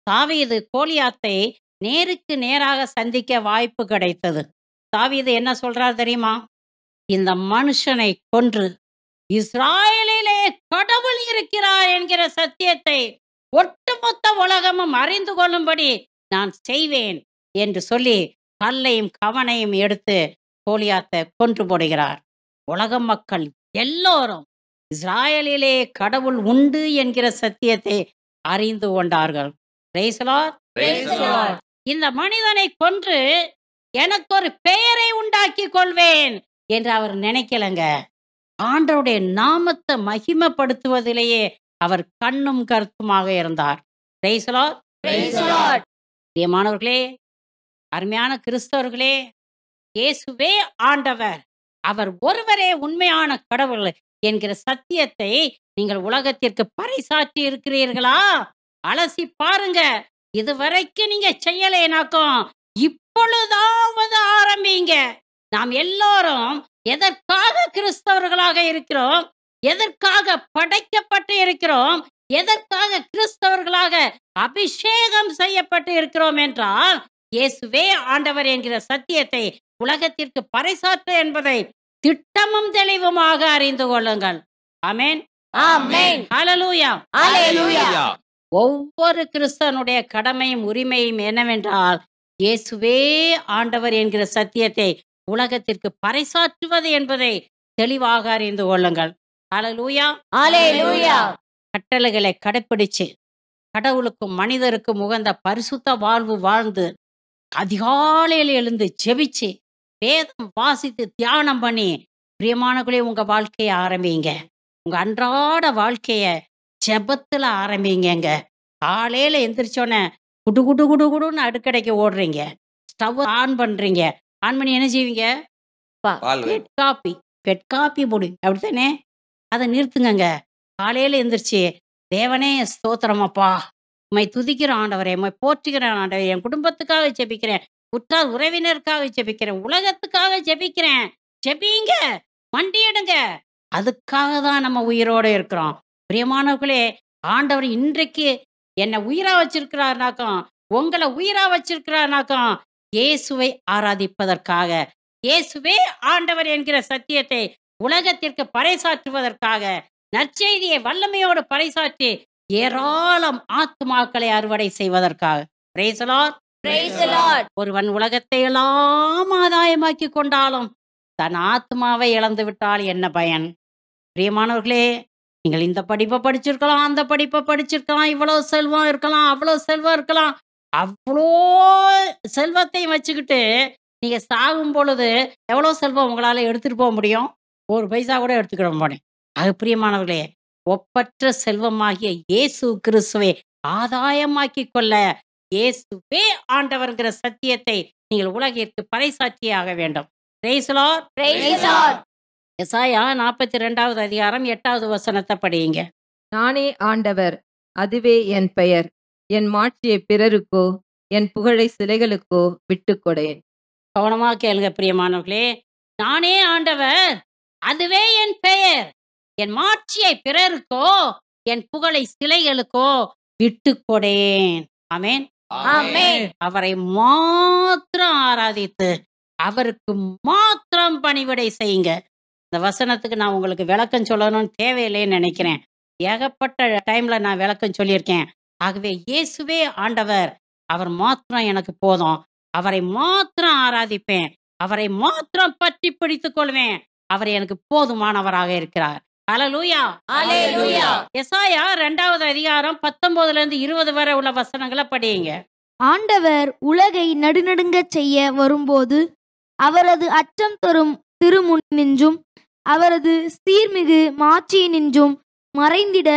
தாவீது கோலியாத்தை நேருக்கு நேராக சந்திக்க வாய்ப்பு கிடைத்தது. தாவீது என்ன சொல்றார் தெரியுமா? இந்த மனுஷனை கொன்று இஸ்ராயலிலே கடவுள் இருக்கிறார் என்கிற சத்தியத்தை ஒட்டுமொத்த உலகமும் அறிந்து கொள்ளும்படி நான் செய்வேன் என்று சொல்லி கல்லையும் கவனையும் எடுத்து கோலியாத்தை கொன்று போடுகிறார். உலக மக்கள் எல்லோரும் இஸ்ராயலிலே கடவுள் உண்டு என்கிற சத்தியத்தை அறிந்து கொண்டார்கள். Praise the Lord. Praise the Lord. இந்த மனிதனை கொன்று எனக்கு ஒரு பெயரை உண்டாக்கி கொள்வேன் என்று அவர் நினைக்கலங்க. ஆண்டவருடைய நாமத்தை மகிமைப்படுத்துவதிலேயே அவர் கண்ணும் கருத்துமாக இருந்தார். Praise the Lord. Praise the Lord. பிரியமானவர்களே, அருமையான கிறிஸ்தவர்களே, இயேசுவே ஆண்டவர், அவர் ஒருவரே உண்மையான கடவுள் என்கிற சத்தியத்தை நீங்கள் உலகத்திற்கு பறைசாற்றி இருக்கிறீர்களா? அலசி பாருங்க. இதுவரைக்கும் நீங்க செய்யலைனாக்கும் இப்பொழுதாவது ஆரம்பிங்க. நாம் எல்லோரும் எதற்காக கிறிஸ்தவர்களாக இருக்கிறோம்? எதற்காக படைக்கப்பட்டு இருக்கிறோம்? எதற்காக கிறிஸ்தவர்களாக அபிஷேகம் செய்யப்பட்டு இருக்கிறோம் என்றால், இயேசுவே ஆண்டவர் என்கிற சத்தியத்தை உலகத்திற்கு பறைசாற்ற என்பதை திட்டமும் தெளிவுமாக அறிந்து கொள்ளுங்கள். ஆமென். Amen. ஹல்லேலூயா. Hallelujah. ஒவ்வொரு கிறிஸ்தவனுடைய கடமையும் உரிமையும் என்னவென்றால், இயேசுவே ஆண்டவர் என்கிற சத்தியத்தை உலகத்திற்கு பறைசாற்றுவது என்பதை தெளிவாக அறிந்து கொள்ளுங்கள். ஹல்லேலூயா. Hallelujah. கட்டளைகளை கடைப்பிடிச்சு கடவுளுக்கும் மனிதருக்கும் உகந்த பரிசுத்த வாழ்வு வாழ்ந்து அதிகாலையில் எழுந்து ஜெபிச்சு வேதம் வாசித்து தியானம் பண்ணி பிரியமானவர்களே உங்க வாழ்க்கையை ஆரம்பிங்க. உங்க அன்றாட வாழ்க்கைய ஜெபத்துல ஆரம்பிங்க. காலையில எந்திரிச்சோன்னே குடு குடு குடு குடுன்னு அடுக்கடைக்கு ஓடுறீங்க, ஸ்டவ் ஆன் பண்றீங்க. ஆன் பண்ணி என்ன செய்வீங்க? பால் வை. பெட் காப்பி போடு, அப்படித்தானே? அதை நிறுத்துங்கங்க. காலையில எந்திரிச்சு தேவனே ஸ்தோத்திரமப்பா, உம்மை துதிக்கிற ஆண்டவரே, உம்மை போற்றுகிற ஆண்டவரே, என் குடும்பத்துக்காக ஜெபிக்கிறேன், உற்றார் உறவினருக்காக ஜெபிக்கிறேன், உலகத்துக்காக ஜெபிக்கிறேன். ஜெபிங்க, மண்டியிடுங்க. அதுக்காக தான் நம்ம உயிரோட இருக்கிறோம். பிரியமானவர்களே, ஆண்டவர் இன்றைக்கு என்னை உயிரா வச்சிருக்கிறார்னாக்கும், உங்களை உயிரா வச்சிருக்கிறார்னாக்கும் இயேசுவை ஆராதிப்பதற்காக, இயேசுவே ஆண்டவர் என்கிற சத்தியத்தை உலகத்திற்கு பறைசாற்றுவதற்காக, நற்செய்தியை வல்லமையோடு பறைசாற்றி ஏராளம் ஆத்துமாக்களை அறுவடை செய்வதற்காக. Praise the Lord. Praise the Lord. ஒருவன் உலகத்தை எல்லாம் ஆதாயமாக்கி கொண்டாலும் தன் ஆத்மாவை இழந்து விட்டால் என்ன பயன்? பிரியமானவர்களே, நீங்கள் இந்த படிப்பை படிச்சிருக்கலாம், அந்த படிப்பை படிச்சிருக்கலாம், இவ்வளோ செல்வம் இருக்கலாம், அவ்வளோ செல்வம் இருக்கலாம். அவ்வளோ செல்வத்தையும் வச்சுக்கிட்டு நீங்க சாகும் பொழுது எவ்வளோ செல்வம் உங்களால எடுத்துட்டு போக முடியும்? ஒரு பைசா கூட எடுத்துக்கிட மாட்டேன். அது பிரியமானவர்களே, ஒப்பற்ற செல்வமாகிய இயேசு கிறிஸ்துவை ஆதாயமாக்கி கொள்ள இயேசுவே ஆண்டவர்ங்கிற சத்தியத்தை நீங்கள் உலகிற்கு பறைசாற்றியாக வேண்டும். Praise the Lord. Praise the Lord. எசாயா 42வது அதிகாரம் 8வது வசனத்தை படியுங்க. நானே ஆண்டவர், அதுவே என் பெயர். என் மாட்சியை பிறருக்கோ என் புகழை சிலைகளுக்கோ விட்டுக்கொடேன். கவனமா கேளுங்க பிரியமானவர்களே. நானே ஆண்டவர், அதுவே என் பெயர். என் மாட்சியை பிறருக்கோ என் புகழை சிலைகளுக்கோ விட்டுக்கொடேன். ஆமென். Amen. அவரை மாத்திரம் ஆராதித்து அவருக்கு மாத்திரம் பணிவிடை செய்யுங்க. இந்த வசனத்துக்கு நான் உங்களுக்கு விளக்கம் சொல்லணும்னு தேவையில்லைன்னு நினைக்கிறேன். ஏகப்பட்ட டைம்ல நான் விளக்கம் சொல்லியிருக்கேன். ஆகவே இயேசுவே ஆண்டவர், அவர் மாத்திரம் எனக்கு போதும். அவரை மாத்திரம் ஆராதிப்பேன், அவரை மாத்திரம் பற்றி பிடித்துக் கொள்வேன். அவர் எனக்கு போதுமானவராக இருக்கிறார். ஹல்லேலூயா. Hallelujah. எசாயா 2வது அதிகாரம் 19ல இருந்து 20 வரை உள்ள வசனங்களை படியுங்க. ஆண்டவர் உலகை நடுநடுங்கச் செய்ய வரும்போது அவரது அச்சம் தரும் திருமுன்னின்றும் அவரது சீர்மிகு மாட்சியினின்றும் மறைந்திட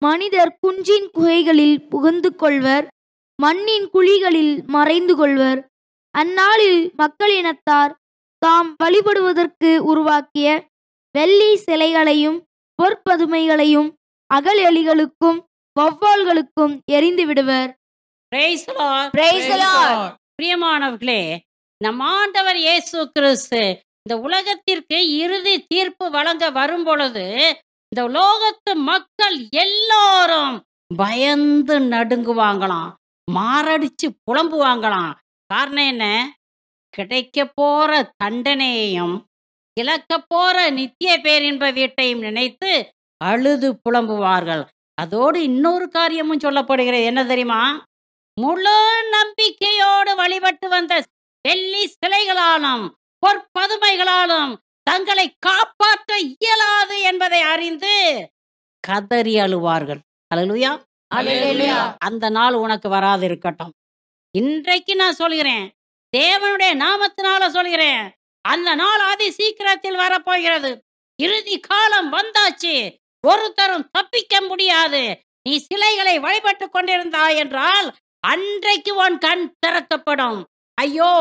மனிதர் குன்றின் குகைகளில் புகுந்து கொள்வர், மண்ணின் குழிகளில் மறைந்து கொள்வர். அந்நாளில் மக்களினத்தார் தாம் வழிபடுவதற்கு உருவாக்கிய வெள்ளி சிலைகளையும் பொற்பதுமைகளையும் அகல் எலிகளுக்கும் வௌவால்களுக்கும் எரிந்து விடுவர். Praise the Lord. Praise the Lord. பிரியமானவர்களே, நம் ஆண்டவர் இயேசு கிறிஸ்து இந்த உலகத்திற்கு இறுதி தீர்ப்பு வழங்க வரும் பொழுது இந்த உலகத்து மக்கள் எல்லோரும் பயந்து நடுங்குவாங்களாம், மாரடிச்சு புலம்புவாங்களாம். காரணம் என்ன? கிடைக்க போற தண்டனையையும் இழக்க போற நித்திய பேரின்ப வீட்டையும் நினைத்து அழுது புலம்புவார்கள். அதோடு இன்னொரு காரியமும் சொல்லப்படுகிறது. என்ன தெரியுமா? முழு நம்பிக்கையோடு வழிபட்டு வந்த வெள்ளி சிலைகளாலும் பொற்பதுமைகளாலும் தங்களை காப்பாற்ற இயலாது என்பதை அறிந்து கதறி அழுவார்கள். அல்லேலூயா. அல்லேலூயா. அந்த நாள் உனக்கு வராது இருக்கட்டும். இன்றைக்கு நான் சொல்கிறேன், தேவனுடைய நாமத்தினால சொல்கிறேன், அந்த நாள் அதி சீக்கிரத்தில் வரப்போகிறது. இறுதி காலம் வந்தாச்சு. ஒருத்தரும் தப்பிக்க முடியாது. நீ சிலைகளை வழிபட்டு கொண்டிருந்தாய் என்றால் அன்றைக்கு உன் கண் திறக்கப்படும். ஐயோ,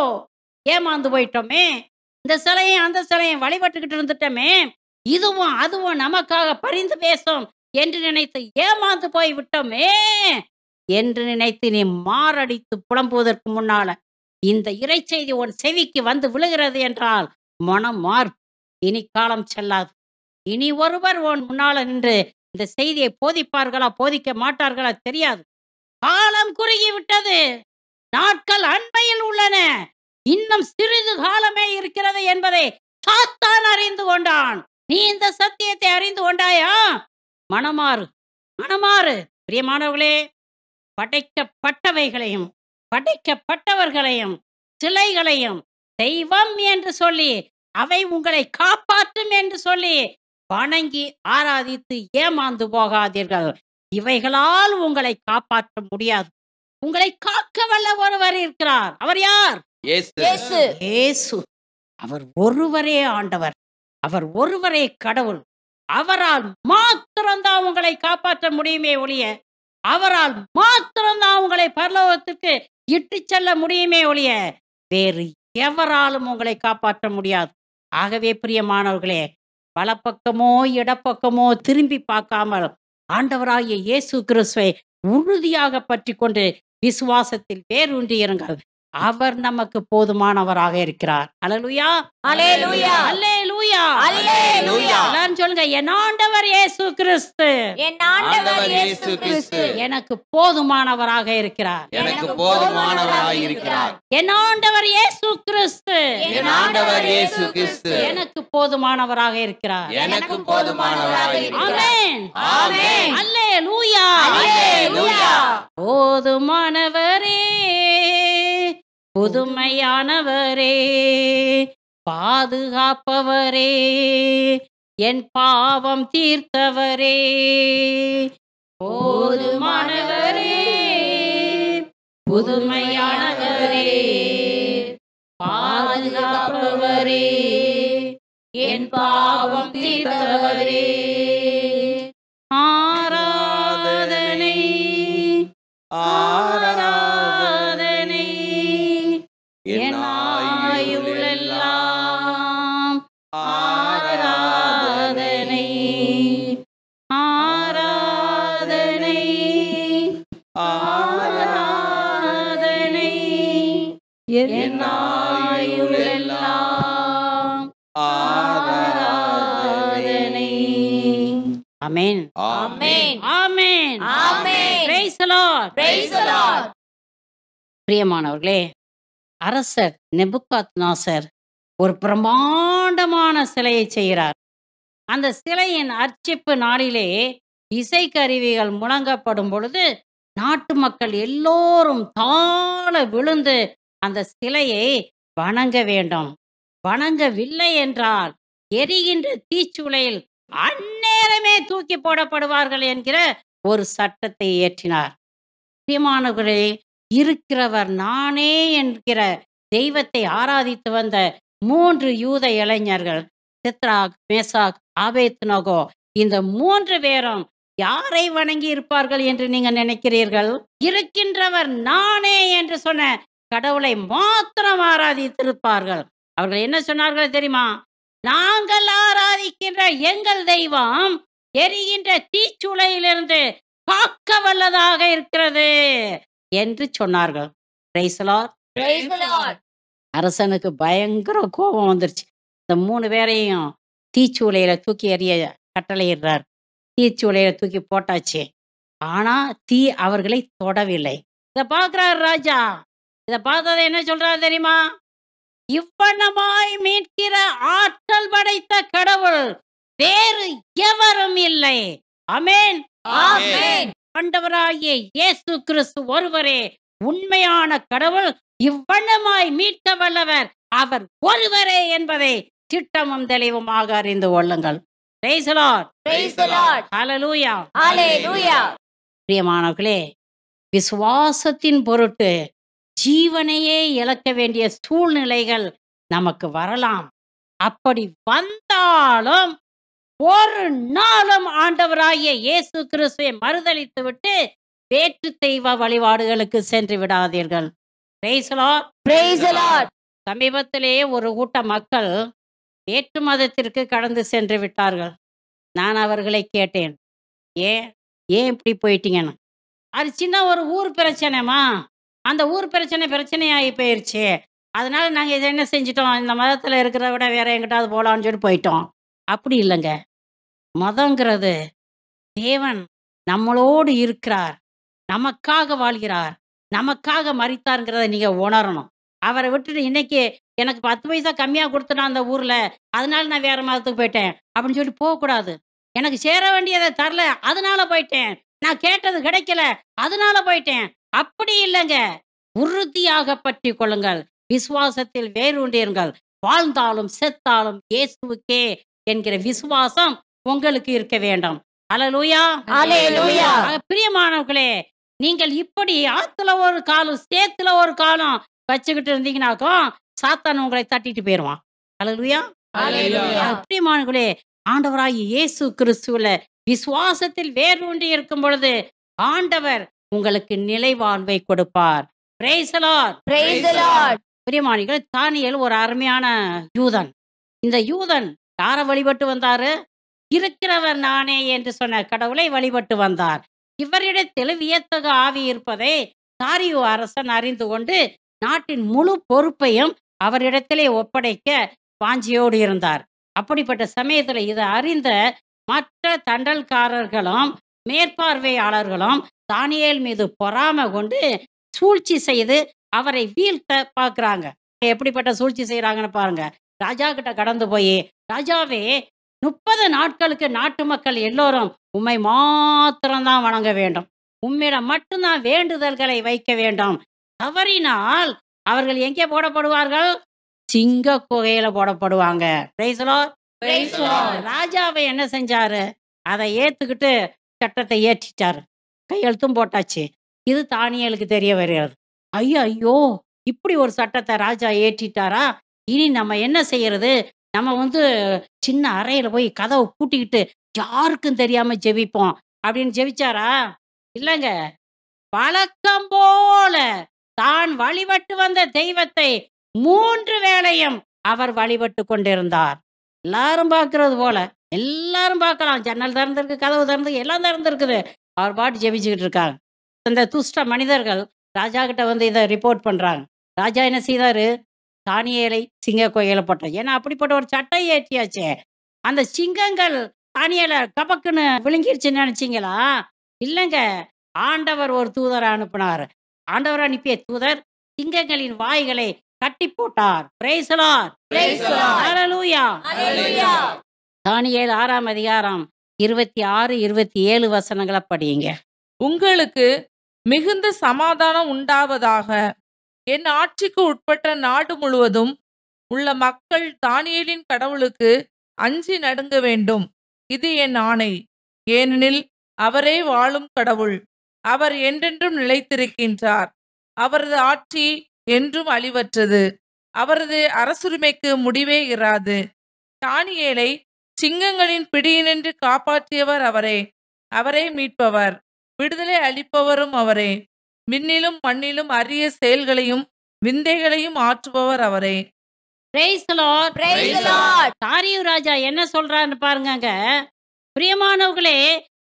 ஏமாந்து போயிட்டோமே, இந்த சிலையும் அந்த சிலையும் வழிபட்டுக்கிட்டு இருந்துட்டோமே, இதுவும் அதுவும் நமக்காக பரிந்து பேசும் என்று நினைத்து ஏமாந்து போய் விட்டோமே என்று நினைத்து நீ மாரடித்து புலம்புவதற்கு முன்னால இந்த இறைச்செய்தி உன் செவிக்கு வந்து விழுகிறது என்றால் மனம் மாறு. இனி காலம் செல்லாது. இனி ஒருவர் உன் முன்னால நின்று இந்த செய்தியை போதிப்பார்களா போதிக்க மாட்டார்களா தெரியாது. காலம் குறுகி விட்டது. நாட்கள் அண்மையில் உள்ளன. இன்னும் சிறிது காலமே இருக்கிறது என்பதை சாத்தான் அறிந்து கொண்டான். நீ இந்த சத்தியத்தை அறிந்து கொண்டாயா? மனமாறு, மனமாறு. பிரியமானவர்களே, படைக்கப்பட்டவைகளையும் படைக்கப்பட்டவர்களையும் சிலைகளையும் தெய்வம் என்று சொல்லி அவை உங்களை காப்பாற்றும் என்று சொல்லி வணங்கி ஆராதித்து ஏமாந்து போகாதீர்கள். இவைகளால் உங்களை காப்பாற்ற முடியாது. உங்களை காக்க வல்ல ஒருவர் இருக்கிறார். அவர் யார்? இயேசு. அவர் ஒருவரே ஆண்டவர். அவர் ஒருவரே கடவுள். அவரால் மாத்திரம்தான் உங்களை காப்பாற்ற முடியுமே ஒழிய, அவரால் மாத்திரம்தான் உங்களை பரலோகத்துக்கு இட்டு செல்ல முடியுமே ஒழிய வேறு எவராலும் உங்களை காப்பாற்ற முடியாது. ஆகவே பிரியமானவர்களே, வலப்பக்கமோ இடப்பக்கமோ திரும்பி பார்க்காமல் ஆண்டவராகிய இயேசு கிறிஸ்துவை உறுதியாக பற்றி கொண்டு விசுவாசத்தில் வேரூன்றி இருங்கள். அவர் நமக்கு போதுமானவராக இருக்கிறார். அல்லேலூயா. அல்லேலூயா. அல்லேலூயா. அல்லேலூயா. எல்லாரும் சொல்லுங்க, என் ஆண்டவர் இயேசு கிறிஸ்து என் ஆண்டவர் இயேசு கிறிஸ்து எனக்கு போதுமானவராக இருக்கிறார். எனக்கு போதுமானவராக இருக்கிறார். என் ஆண்டவர் இயேசு கிறிஸ்து என் ஆண்டவர் இயேசு கிறிஸ்து எனக்கு போதுமானவராக இருக்கிறார். எனக்கு போதுமானவராக இருக்கிறார். ஆமென். ஆமென். அல்லேலூயா. அல்லேலூயா. போதுமானவரே, புதுமையானவரே, பாதுகாப்பவரே, என் பாவம் தீர்த்தவரே. போதுமானவரே, புதுமையானவரே, பாதுகாப்பவரே, என் பாவம் தீர்த்தவரே. ஆராதனை ஆராதனை என் ஆயுளெல்லாம் ஆராதனை ஆராதனை ஆராதனை என் ஆயுளெல்லாம் ஆராதனை. ஆமென். ஆமென். ஆமென். ஆமென். Praise the Lord. Praise the Lord. பிரியமானவர்களே, அரசர் நெபுகாத்நேசர் ஒரு பிரம்மாண்டமான சிலையை செய்கிறார். அந்த சிலையின் அர்ச்சிப்பு நாளிலே இசைக்கருவிகள் முழங்கப்படும் பொழுது நாட்டு மக்கள் எல்லோரும் தாழ விழுந்து அந்த சிலையை வணங்க வேண்டும். வணங்கவில்லை என்றால் எரிகின்ற தீச்சூளையில் அந்நேரமே தூக்கி போடப்படுவார்கள் என்கிற ஒரு சட்டத்தை இயற்றினார். பிரியமானவர்களே, இருக்கிறவர் நானே என்கிற தெய்வத்தை ஆராதித்து வந்த 3 யூத இளைஞர்கள், சித்ராக், மேசாக், ஆபேத்நேகோ, இந்த 3 பேரும் யாரை வணங்கி இருப்பார்கள் என்று நீங்க நினைக்கிறீர்கள்? இருக்கின்றவர் நானே என்று சொன்ன கடவுளை மாத்திரம் ஆராதித்திருப்பார்கள். அவர்கள் என்ன சொன்னார்கள் தெரியுமா? நாங்கள் ஆராதிக்கின்ற எங்கள் தெய்வம் எரிகின்ற தீச்சூளையிலிருந்து காக்க வல்லதாக இருக்கிறது என்று சொன்னார்கள். Praise the Lord. Praise the Lord. அரசனுக்கு பயங்கர கோபம் வந்துருச்சு. இந்த 3 பேரையும் தீச்சூளையில தூக்கி எறிய கட்டளையிடுறார். தீச்சூளையில தூக்கி போட்டாச்சு. ஆனா தீ அவர்களை தொடவில்லை. இதை பார்க்கிறார் ராஜா. இதை பார்த்ததை என்ன சொல்றாரு தெரியுமா? இவ்வண்ணமாய் மீட்கிற ஆற்றல் படைத்த கடவுள் வேறு எவரும் இல்லை. ஆமென். ஆமென். ஆண்டவராகிய இயேசு கிறிஸ்து ஒருவரே உண்மையான கடவுள் இவ்வண்ணமாய் மீட்க வல்லவர் அவர் ஒருவரே என்பதை திட்டமும் தெளிவுமாக அறிந்து கொள்ளுங்கள். Praise the Lord. Praise the Lord. Hallelujah. Hallelujah. பிரியமானவர்களே, விசுவாசத்தின் பொருட்டு ஜீவனையே இழக்க வேண்டிய சூழ்நிலைகள் நமக்கு வரலாம். அப்படி வந்தாலும் ஒரு நாளும் ஆண்டவராகிய இயேசு கிறிஸ்துவை மறுதலித்து விட்டு வேற்று தெய்வ வழிபாடுகளுக்கு சென்று விடாதீர்கள். Praise the Lord. Praise the Lord. சமீபத்திலே ஒரு கூட்ட மக்கள் வேற்று மதத்திற்கு கடந்து சென்று விட்டார்கள். நான் அவர்களை கேட்டேன், ஏன் இப்படி போயிட்டீங்கன்னு. அது சின்ன ஒரு ஊர் பிரச்சனைமா, அந்த ஊர் பிரச்சனையாகி போயிடுச்சு. அதனால நாங்கள் இதை என்ன செஞ்சிட்டோம், இந்த மதத்தில் இருக்கிறத விட வேற எங்கிட்டாவது போகலான்னு சொல்லி போயிட்டோம். அப்படி இல்லைங்க. மதங்கிறது தேவன் நம்மளோடு இருக்கிறார், நமக்காக வாழ்கிறார், நமக்காக மரித்தாருங்கிறத நீங்கள் உணரணும். அவரை விட்டுட்டு இன்னைக்கு எனக்கு 10 பைசா கம்மியாக கொடுத்துட்டான் அந்த ஊரில், அதனால நான் வேற மதத்துக்கு போயிட்டேன் அப்படின்னு சொல்லி போகக்கூடாது. எனக்கு சேர வேண்டியதை தரல அதனால போயிட்டேன், நான் கேட்டது கிடைக்கல அதனால போயிட்டேன். அப்படி இல்லைங்க. உறுதியாக பற்றி கொள்ளுங்கள், விசுவாசத்தில் வேரூன்றிருங்கள். வாழ்ந்தாலும் செத்தாலும் இயேசுவுக்கே என்கிற விசுவாசம் உங்களுக்கு இருக்க வேண்டும். அல்லேலூயா. அல்லேலூயா. பிரியமானவர்களே, நீங்கள் இப்படி ஆத்துல ஒரு காலம் சேத்துல ஒரு காலம் வச்சுக்கிட்டு இருந்தீங்கன்னாக்கும் சாத்தான் உங்களை தட்டிட்டு போயிடுவான். அல்லேலூயா. பிரியமானவர்களே, ஆண்டவராகிய இயேசு கிறிஸ்துவுல விசுவாசத்தில் வேரூன்றி இருக்கும் பொழுது ஆண்டவர் உங்களுக்கு நிலை வாழ்வை கொடுப்பார். Praise the Lord. Praise the Lord. பிரியமானிகளே, தானியேல் ஒரு அருமையான யூதன். இந்த யூதன் யாரை வழிபட்டு வந்தாரு? இருக்கிறவர் நானே என்று சொன்ன கடவுளை வழிபட்டு வந்தார். இவரிடத்தில் வியத்தக ஆவி இருப்பதை தாரியு அரசன் அறிந்து கொண்டு நாட்டின் முழு பொறுப்பையும் அவரிடத்திலே ஒப்படைக்க வாஞ்சியோடு இருந்தார். அப்படிப்பட்ட சமயத்தில் இதை அறிந்த மற்ற தண்டல்காரர்களும் மேற்பார்வையாளர்களும் தானியேல் மீது பொறாமை கொண்டு சூழ்ச்சி செய்து அவரை வீழ்த்த பார்க்குறாங்க. எப்படிப்பட்ட சூழ்ச்சி செய்கிறாங்கன்னு பாருங்க. ராஜா கிட்ட கடந்து போய், ராஜாவே, 30 நாட்களுக்கு நாட்டு மக்கள் எல்லோரும் உம்மை மாத்திரம்தான் வணங்க வேண்டும், உம்மிடம் மட்டும்தான் வேண்டுதல்களை வைக்க வேண்டும். தவறினால் அவர்கள் எங்கே போடப்படுவார்கள்? சிங்க குகையில போடப்படுவாங்க. Praise the Lord. Praise the Lord. ராஜாவை என்ன செஞ்சாரு? அதை ஏத்துக்கிட்டு சட்டத்தை ஏற்றிட்டாரு, கையெழுத்தும் போட்டாச்சு. இது தானியேலுக்கு தெரிய வருகிறது. ஐயோ, இப்படி ஒரு சட்டத்தை ராஜா ஏற்றிட்டாரா? இனி நம்ம என்ன செய்யறது? நம்ம சின்ன அறையில போய் கதவை பூட்டிக்கிட்டு யாருக்கும் தெரியாம ஜெபிப்போம் அப்படின்னு ஜெபிச்சாரா? இல்லைங்க. வழக்கம் போல தான் வழிபட்டு வந்த தெய்வத்தை 3 வேளையும் அவர் வழிபட்டு கொண்டிருந்தார். எல்லாரும் பார்க்கறது போல, எல்லாரும் பார்க்கலாம். ஜன்னல் திறந்திருக்கு, கதவு திறந்து, எல்லாம் திறந்துருக்குது. அவர் பாட்டு ஜெபிச்சுக்கிட்டு இருக்காங்க. இந்த துஷ்ட மனிதர்கள் ராஜா கிட்ட இதை ரிப்போர்ட் பண்றாங்க. ராஜா என்ன செய்தாரு? தானியேலை சிங்க கோயில போட்டார். ஏன்னா அப்படிப்பட்ட ஒரு சட்டம் ஏற்றியாச்சே. அந்த சிங்கங்கள் தானியேலை கபக்குன்னு விழுங்கிருச்சுன்னு நினைச்சிங்களா? இல்லைங்க. ஆண்டவர் ஒரு தூதரை அனுப்பினார். ஆண்டவர் அனுப்பிய தூதர் சிங்கங்களின் வாய்களை கட்டி போட்டார். Praise the Lord. Praise the Lord. Hallelujah. Hallelujah. தானியேல் 6ஆம் அதிகாரம் 26, 27 வசனங்களை படியுங்க. உங்களுக்கு மிகுந்த சமாதானம் உண்டாவதாக. என் ஆட்சிக்கு உட்பட்ட நாடு முழுவதும் உள்ள மக்கள் தானியேலின் கடவுளுக்கு அஞ்சி நடுங்க வேண்டும். இது என் ஆணை. ஏனெனில் அவரே வாழும் கடவுள். அவர் என்றென்றும் நிலைத்திருக்கின்றார். அவரது ஆட்சி என்றும் அழிவற்றது. அவரது அரசுரிமைக்கு முடிவே இராது. தானியேலை சிங்கங்களின் பிடியினின்று காப்பாற்றியவர் அவரே. அவரே மீட்பவர், விடுதலை அளிப்பவரும் அவரே. விண்ணிலும் மண்ணிலும் அரிய செயல்களையும் விந்தைகளையும் ஆற்றுபவர் அவரே. Praise the Lord. Praise the Lord. தாரியு ராஜா என்ன சொல்றாருன்னு பாருங்க. பிரியமானவர்களே,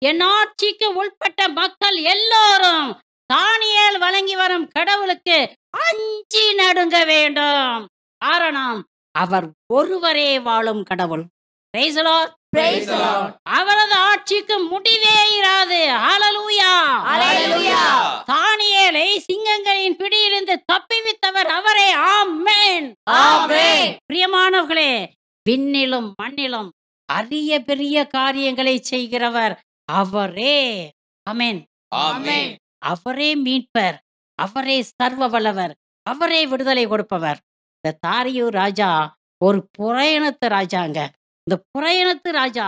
என் ஆட்சிக்கு உட்பட்ட மக்கள் எல்லோரும் தானியேல் வழங்கி வரும் கடவுளுக்கு அஞ்சி நடுங்க வேண்டும். காரணம், அவர் ஒருவரே வாழும் கடவுள். Praise the Lord. Praise the Lord. அவரது ஆட்சிக்கு முடிவே இராது. ஹல்லேலூயா. Hallelujah. தானியேலை சிங்கங்களின் பிடியிலிருந்து தப்பிவித்தவர் அவரே. ஆமென். ஆமென். பிரியமானவர்களே, விண்ணிலும் மண்ணிலும் அரிய பெரிய காரியங்களை செய்கிறவர் அவரே. ஆமென். ஆமென். அவரே மீட்பர், அவரே சர்வ வல்லவர், அவரே விடுதலை கொடுப்பவர். இந்த தாரியூர் ராஜா ஒரு புறையினத்து ராஜாங்க. இந்த புறையினத்து ராஜா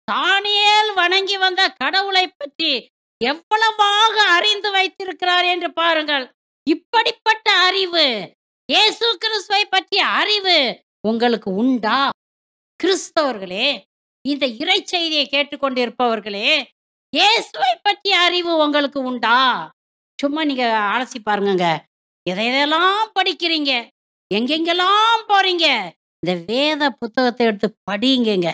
தானியேல் வணங்கி வந்த கடவுளை பற்றி எவ்வளவாக அறிந்து வைத்திருக்கிறார் என்று பாருங்கள். இப்படிப்பட்ட அறிவு, இயேசு கிறிஸ்துவை பற்றிய அறிவு உங்களுக்கு உண்டா? கிறிஸ்தவர்களே, இந்த இறைச்செய்தியை கேட்டுக்கொண்டிருப்பவர்களே, இயேசுவை பற்றிய அறிவு உங்களுக்கு உண்டா? சும்மா நீங்க அலசி பாருங்கங்க. எதையெல்லாம் படிக்கிறீங்க, எங்கெங்கெல்லாம் போறீங்க, இந்த வேத புத்தகத்தை எடுத்து படிங்கங்க.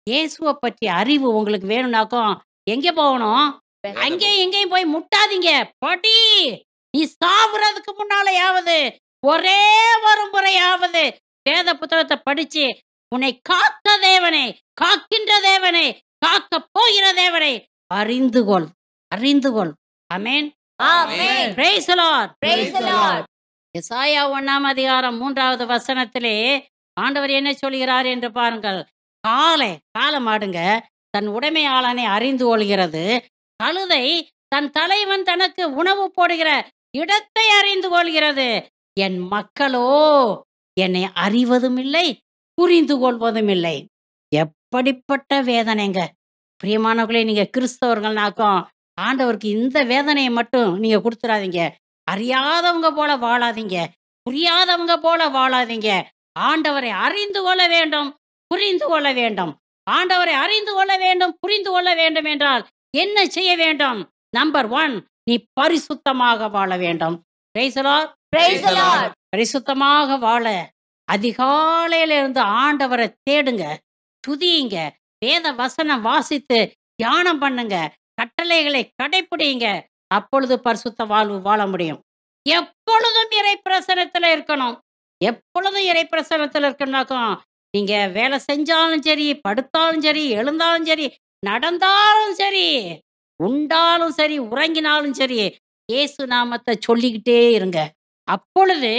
இயேசுவை பற்றிய அறிவு உங்களுக்கு வேணும்னாக்கும் எங்க போகணும்? அங்கேயும் இங்கேயும் போய் முட்டாதீங்க, படி. நீ சாவுறதுக்கு முன்னாலேயாவது ஒரே ஒரு முறையாவது வேத புத்தகத்தை படிச்சு உன்னை காத்த தேவனை, காக்கின்ற தேவனை, காக்க போகிற தேவனை அறிந்து கொள், அறிந்து கொள். ஆமென். ஆமென். Praise the Lord. Praise the Lord. எசாயா 1 அதிகாரம் 3வது வசனத்திலே ஆண்டவர் என்ன சொல்கிறார் என்று பாருங்கள். காளமாடுங்க தன் உடைமையாளனை அறிந்து கொள்கிறது, கழுதை தன் தலைவன் தனக்கு உணவு போடுகிற இடத்தை அறிந்து கொள்கிறது. என் மக்களோ என்னை அறிவதும் இல்லை, புரிந்து கொள்வதும் இல்லை. எப்படிப்பட்ட வேதனைங்க பிரியமானவர்களே. நீங்க கிறிஸ்தவர்கள்னாக்கும் ஆண்டவருக்கு இந்த வேதனையை மட்டும் நீங்க கொடுத்துடாதீங்க. அறியாதவங்க போல வாழாதீங்க, புரியாதவங்க போல வாழாதீங்க. ஆண்டவரை அறிந்து கொள்ள வேண்டும், புரிந்து கொள்ள வேண்டும். ஆண்டவரை அறிந்து கொள்ள வேண்டும், புரிந்து கொள்ள வேண்டும் என்றால் என்ன செய்ய வேண்டும்? நம்பர் 1, நீ பரிசுத்தமாக வாழ வேண்டும். Praise the Lord. Praise the Lord. பரிசுத்தமாக வாழ அதிகாலையில இருந்து ஆண்டவரை தேடுங்க, துதியுங்க, வேத வசனம் வாசித்து தியானம் பண்ணுங்க, கட்டளைகளை கடைப்பிடிங்க. அப்பொழுது பரிசுத்த வாழ்வு வாழ முடியும். எப்பொழுதும் இறை பிரசனத்துல இருக்கணும். எப்பொழுதும் இறை பிரசனத்துல இருக்கணும்னாக்கும் நீங்க வேலை செஞ்சாலும் சரி, படுத்தாலும் சரி, எழுந்தாலும் சரி, நடந்தாலும் சரி, உண்டாலும் சரி, உறங்கினாலும் சரி, இயேசு நாமத்தை சொல்லிக்கிட்டே இருங்க. அப்பொழுது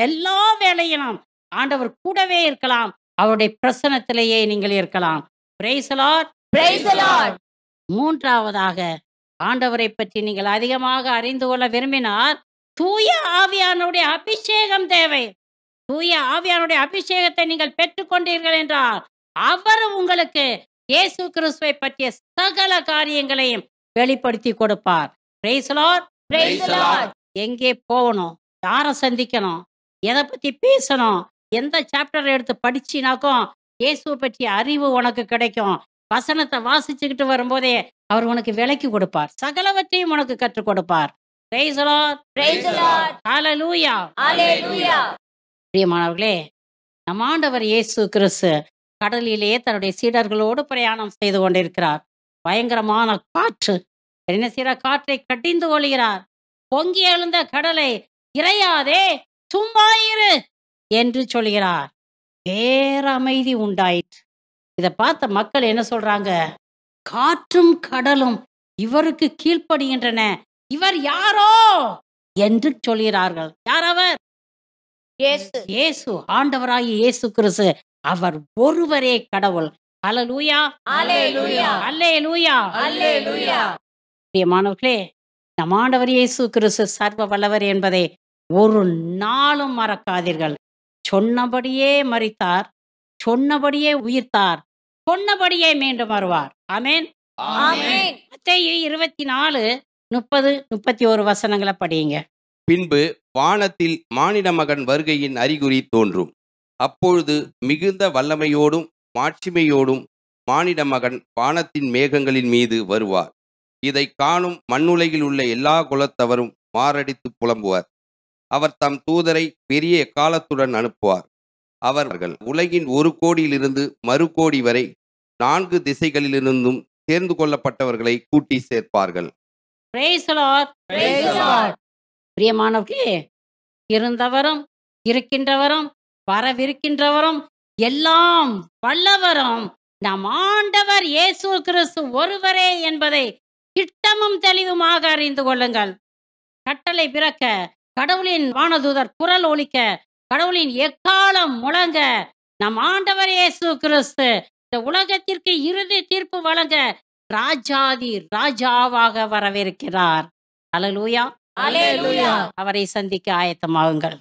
எல்லா வேலையிலும் ஆண்டவர் கூடவே இருக்கலாம், அவருடைய பிரசனத்திலேயே நீங்கள் இருக்கலாம். Praise the Lord. Praise the Lord. 3வதாக ஆண்டவரை பற்றி நீங்கள் அதிகமாக அறிந்து கொள்ள விரும்பினால் தூய ஆவியானுடைய அபிஷேகம் தேவை. தூய ஆவியானுடைய அபிஷேகத்தை நீங்கள் பெற்றுக்கொண்டீர்கள் என்றால் அவர் உங்களுக்கு இயேசு கிறிஸ்துவை பற்றிய சகல காரியங்களையும் வெளிப்படுத்தி கொடுப்பார். Praise the Lord. Praise the Lord. எங்கே போகணும், யாரை சந்திக்கணும், எதை பத்தி பேசணும், எந்த சாப்டர் எடுத்து படிச்சினாக்கும் இயேசுவை பற்றிய அறிவு உனக்கு கிடைக்கும். வசனத்தை வாசிச்சுக்கிட்டு வரும்போதே அவர் உனக்கு விலைக்கு கொடுப்பார், சகலவற்றையும் உனக்கு கற்றுக் கொடுப்பார். Praise the Lord. Praise the Lord. Hallelujah. Hallelujah. பிரியமானவர்களே, நம் ஆண்டவர் இயேசு கிறிஸ்து கடலிலே தன்னுடைய சீடர்களோடு பிரயாணம் செய்து கொண்டிருக்கிறார். பயங்கரமான காற்று என்ன செய்கிற, காற்றை கடிந்து கொள்கிறார். பொங்கி எழுந்த கடலை இறையாதே, சும்மா இரு என்று சொல்கிறார். பேரமைதி உண்டாயிற்று. இதை பார்த்த மக்கள் என்ன சொல்றாங்க? காற்றும் கடலும் இவருக்கு கீழ்ப்படுகின்றன, இவர் யாரோ என்று சொல்கிறார்கள். யார் அவர்? இயேசு, ஆண்டவராகிய இயேசு கிறிஸ்து. அவர் ஒருவரே கடவுள். அல்லேலூயா, அல்லேலூயா, அல்லேலூயா, அல்லேலூயா. பிரியமானவர்களே, நம் ஆண்டவர் இயேசு கிறிஸ்து சர்வ வல்லவர் என்பதை ஒரு நாளும் மறக்காதீர்கள். சொன்னபடியே மரித்தார், சொன்னபடியே உயிர்த்தார், சொன்னபடியே மீண்டும் வருவார். ஆமென். ஆமென். மத்தேயு 24, 30, 31 வசனங்களை படியுங்க. பின்பு வானத்தில் மானிட மகன் வருகையின் அறிகுறி தோன்றும். அப்பொழுது மிகுந்த வல்லமையோடும் மாட்சிமையோடும் மானிட மகன் வானத்தின் மேகங்களின் மீது வருவார். இதை காணும் மண்ணுலகில் உள்ள எல்லா குலத்தவரும் மாரடித்து புலம்புவர். அவர் தம் தூதரை பெரிய எக்காலத்துடன் அனுப்புவார். அவர்கள் உலகின் ஒரு கோடியிலிருந்து மறு கோடி வரை 4 திசைகளிலிருந்தும் தேர்ந்து கொள்ளப்பட்டவர்களை கூட்டி சேர்ப்பார்கள். Praise the Lord. Praise the Lord. பிரியமானவர்களே, இருந்தவரும் இருக்கின்றவரும் வரவிருக்கின்றவரும் எல்லாம் வல்லவரும் நம் ஆண்டவர் இயேசு கிறிஸ்து ஒருவரே என்பதை திட்டமும் தெளிவுமாக அறிந்து கொள்ளுங்கள். கட்டளை பிறக்க, கடவுளின் வானதூதர் குரல் ஒலிக்க, கடவுளின் எக்காலம் முழங்க, நம் ஆண்டவர் இயேசு கிறிஸ்து இந்த உலகத்திற்கு இறுதி தீர்ப்பு வழங்க ராஜாதி ராஜாவாக வரவிருக்கிறார். அல்லேலூயா, அல்லேலூயா. அவரை சந்திக்க ஆயத்தமாகுங்கள்.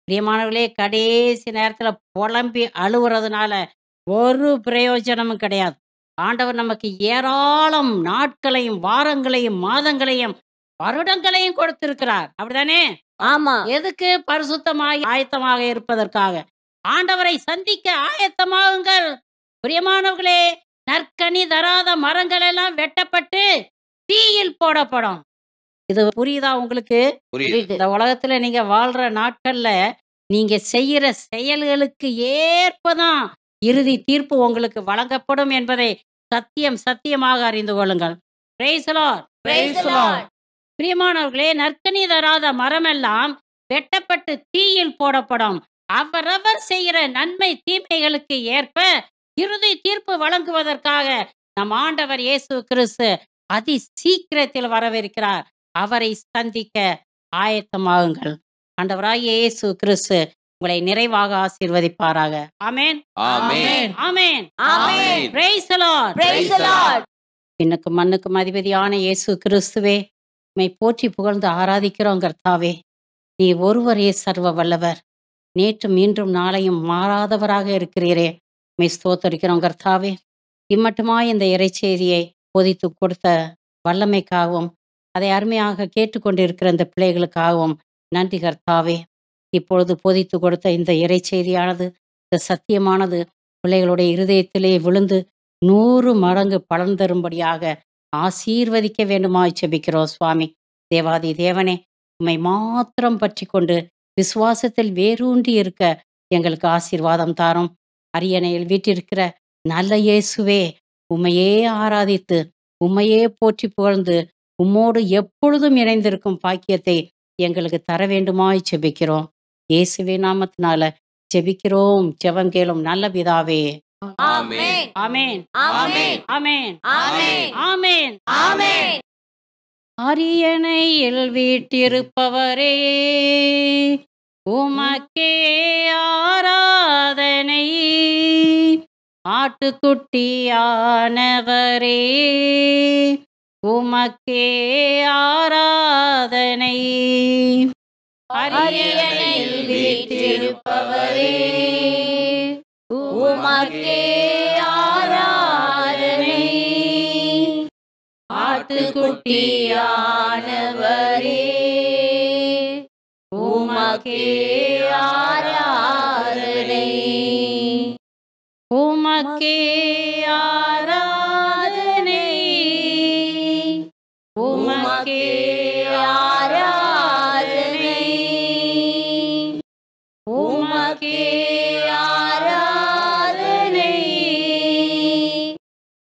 பிரியமானவர்களே, கடைசி நேரத்துல புலம்பி அழுவுறதுனால ஒரு பிரயோஜனமும் கிடையாது. ஆண்டவர் நமக்கு ஏராளம் நாட்களையும் வாரங்களையும் மாதங்களையும் வருடங்களையும் கொடுத்திருக்கிறார். அப்படிதானே? ஆமா. எதுக்கு? பரிசுத்தமாய் ஆயத்தமாக இருப்பதற்காக. ஆண்டவரை சந்திக்க ஆயத்தமாகுங்கள். பிரியமானவர்களே, நற்கனி தராத மரங்கள் எல்லாம் வெட்டப்பட்டு தீயில் போடப்படும். இது புரியுதா உங்களுக்கு? புரியுது. இந்த உலகத்துல நீங்க வாழ்ற நாட்கள்ல நீங்க செய்யற செயல்களுக்கு ஏற்பதான் இறுதி தீர்ப்பு உங்களுக்கு வழங்கப்படும் என்பதை சத்தியமாக அறிந்து கொள்ளுங்கள். Praise the Lord. Praise the Lord. பிரியமானவர்களே, நற்கனி தராத மரமெல்லாம் வெட்டப்பட்டு தீயில் போடப்படும். அவரவர் செய்கிற நன்மை தீமைகளுக்கு ஏற்ப இறுதி தீர்ப்பு வழங்குவதற்காக நம் ஆண்டவர் இயேசு கிறிஸ்து அதி சீக்கிரத்தில் வரவிருக்கிறார். அவரை சந்திக்க ஆயத்தமாகுங்கள். ஆண்டவராகிய இயேசு கிறிஸ்து உங்களை நிறைவாக ஆசீர்வதிப்பாராக. ஆமென். ஆமென். ஆமென். ஆமென். Praise the Lord. Praise the Lord. விண்ணுக்கும் மண்ணுக்கும் அதிபதியான இயேசு கிறிஸ்துவே, உம்மை போற்றி புகழ்ந்து ஆராதிக்கிறோம் கர்த்தாவே. நீ ஒருவரே சர்வ வல்லவர். நேற்றும் இன்றும் நாளையும் மாறாதவராக இருக்கிறீரே. உம்மை ஸ்தோத்தரிக்கிறோம் கர்த்தாவே. இம்மட்டுமாய் இந்த இறைச்செய்தியை போதித்து கொடுத்த வல்லமைக்காகவும் அதை அருமையாக கேட்டுக்கொண்டிருக்கிற இந்த பிள்ளைகளுக்காகவும் நன்றி கர்த்தாவே. இப்பொழுது போதித்து கொடுத்த இந்த இறைச்செய்தியானது, இந்த சத்தியமானது பிள்ளைகளுடைய இருதயத்திலே விழுந்து 100 மடங்கு பலன் தரும்படியாக ஆசீர்வதிக்க வேண்டுமாய் ஜெபிக்கிறோம் சுவாமி. தேவாதி தேவனே, உம்மை மாத்திரம் பற்றி கொண்டு விசுவாசத்தில் வேரூன்றி இருக்க எங்களுக்கு ஆசீர்வாதம் தாரும். அரியணையில் வீற்றிருக்கிற நல்ல இயேசுவே, உம்மையே ஆராதித்து உம்மையே போற்றி புகழ்ந்து உம்மோடு எப்பொழுதும் இணைந்திருக்கும் பாக்கியத்தை எங்களுக்கு தர வேண்டுமாய் ஜெபிக்கிறோம். இயேசுவே நாமத்தினால ஜெபிக்கிறோம். ஜெபம் கேளும் நல்ல பிதாவே. ஆமென். ஆமென். ஆமென். ஆமென். ஆமென். ஆமென். ஆமென். அரியணையில் வீட்டிருப்பவரே, உமக்கே ஆராதனை. ஆட்டுக்குட்டியானவரே, உமக்கே ஆராதனை. அரியணையில் வீற்றிருப்பவரே, உமக்கே ஆராதனை. ஆட்டுக்குட்டியானவரே, உமக்கே ஆராதனை. உமக்கே ஆராதனை. உமக்கே ஆராதனை. உமக்கே ஆராதனை.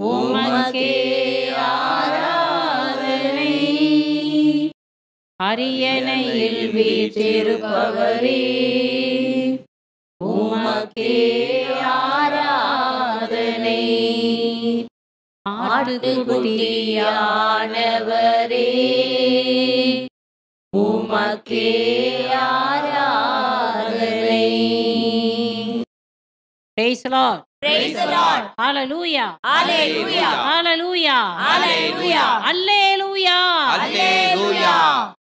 உமக்கே ஆராதனை. அரியணையில் வீற்றிருப்பவரே, உமக்கே ஆராதனை. ஆட்டுக்குட்டியானவரே, உமக்கே ஆராதனை. Praise the Lord. Praise the Lord. Hallelujah. Hallelujah. Hallelujah. Hallelujah. Hallelujah. Hallelujah.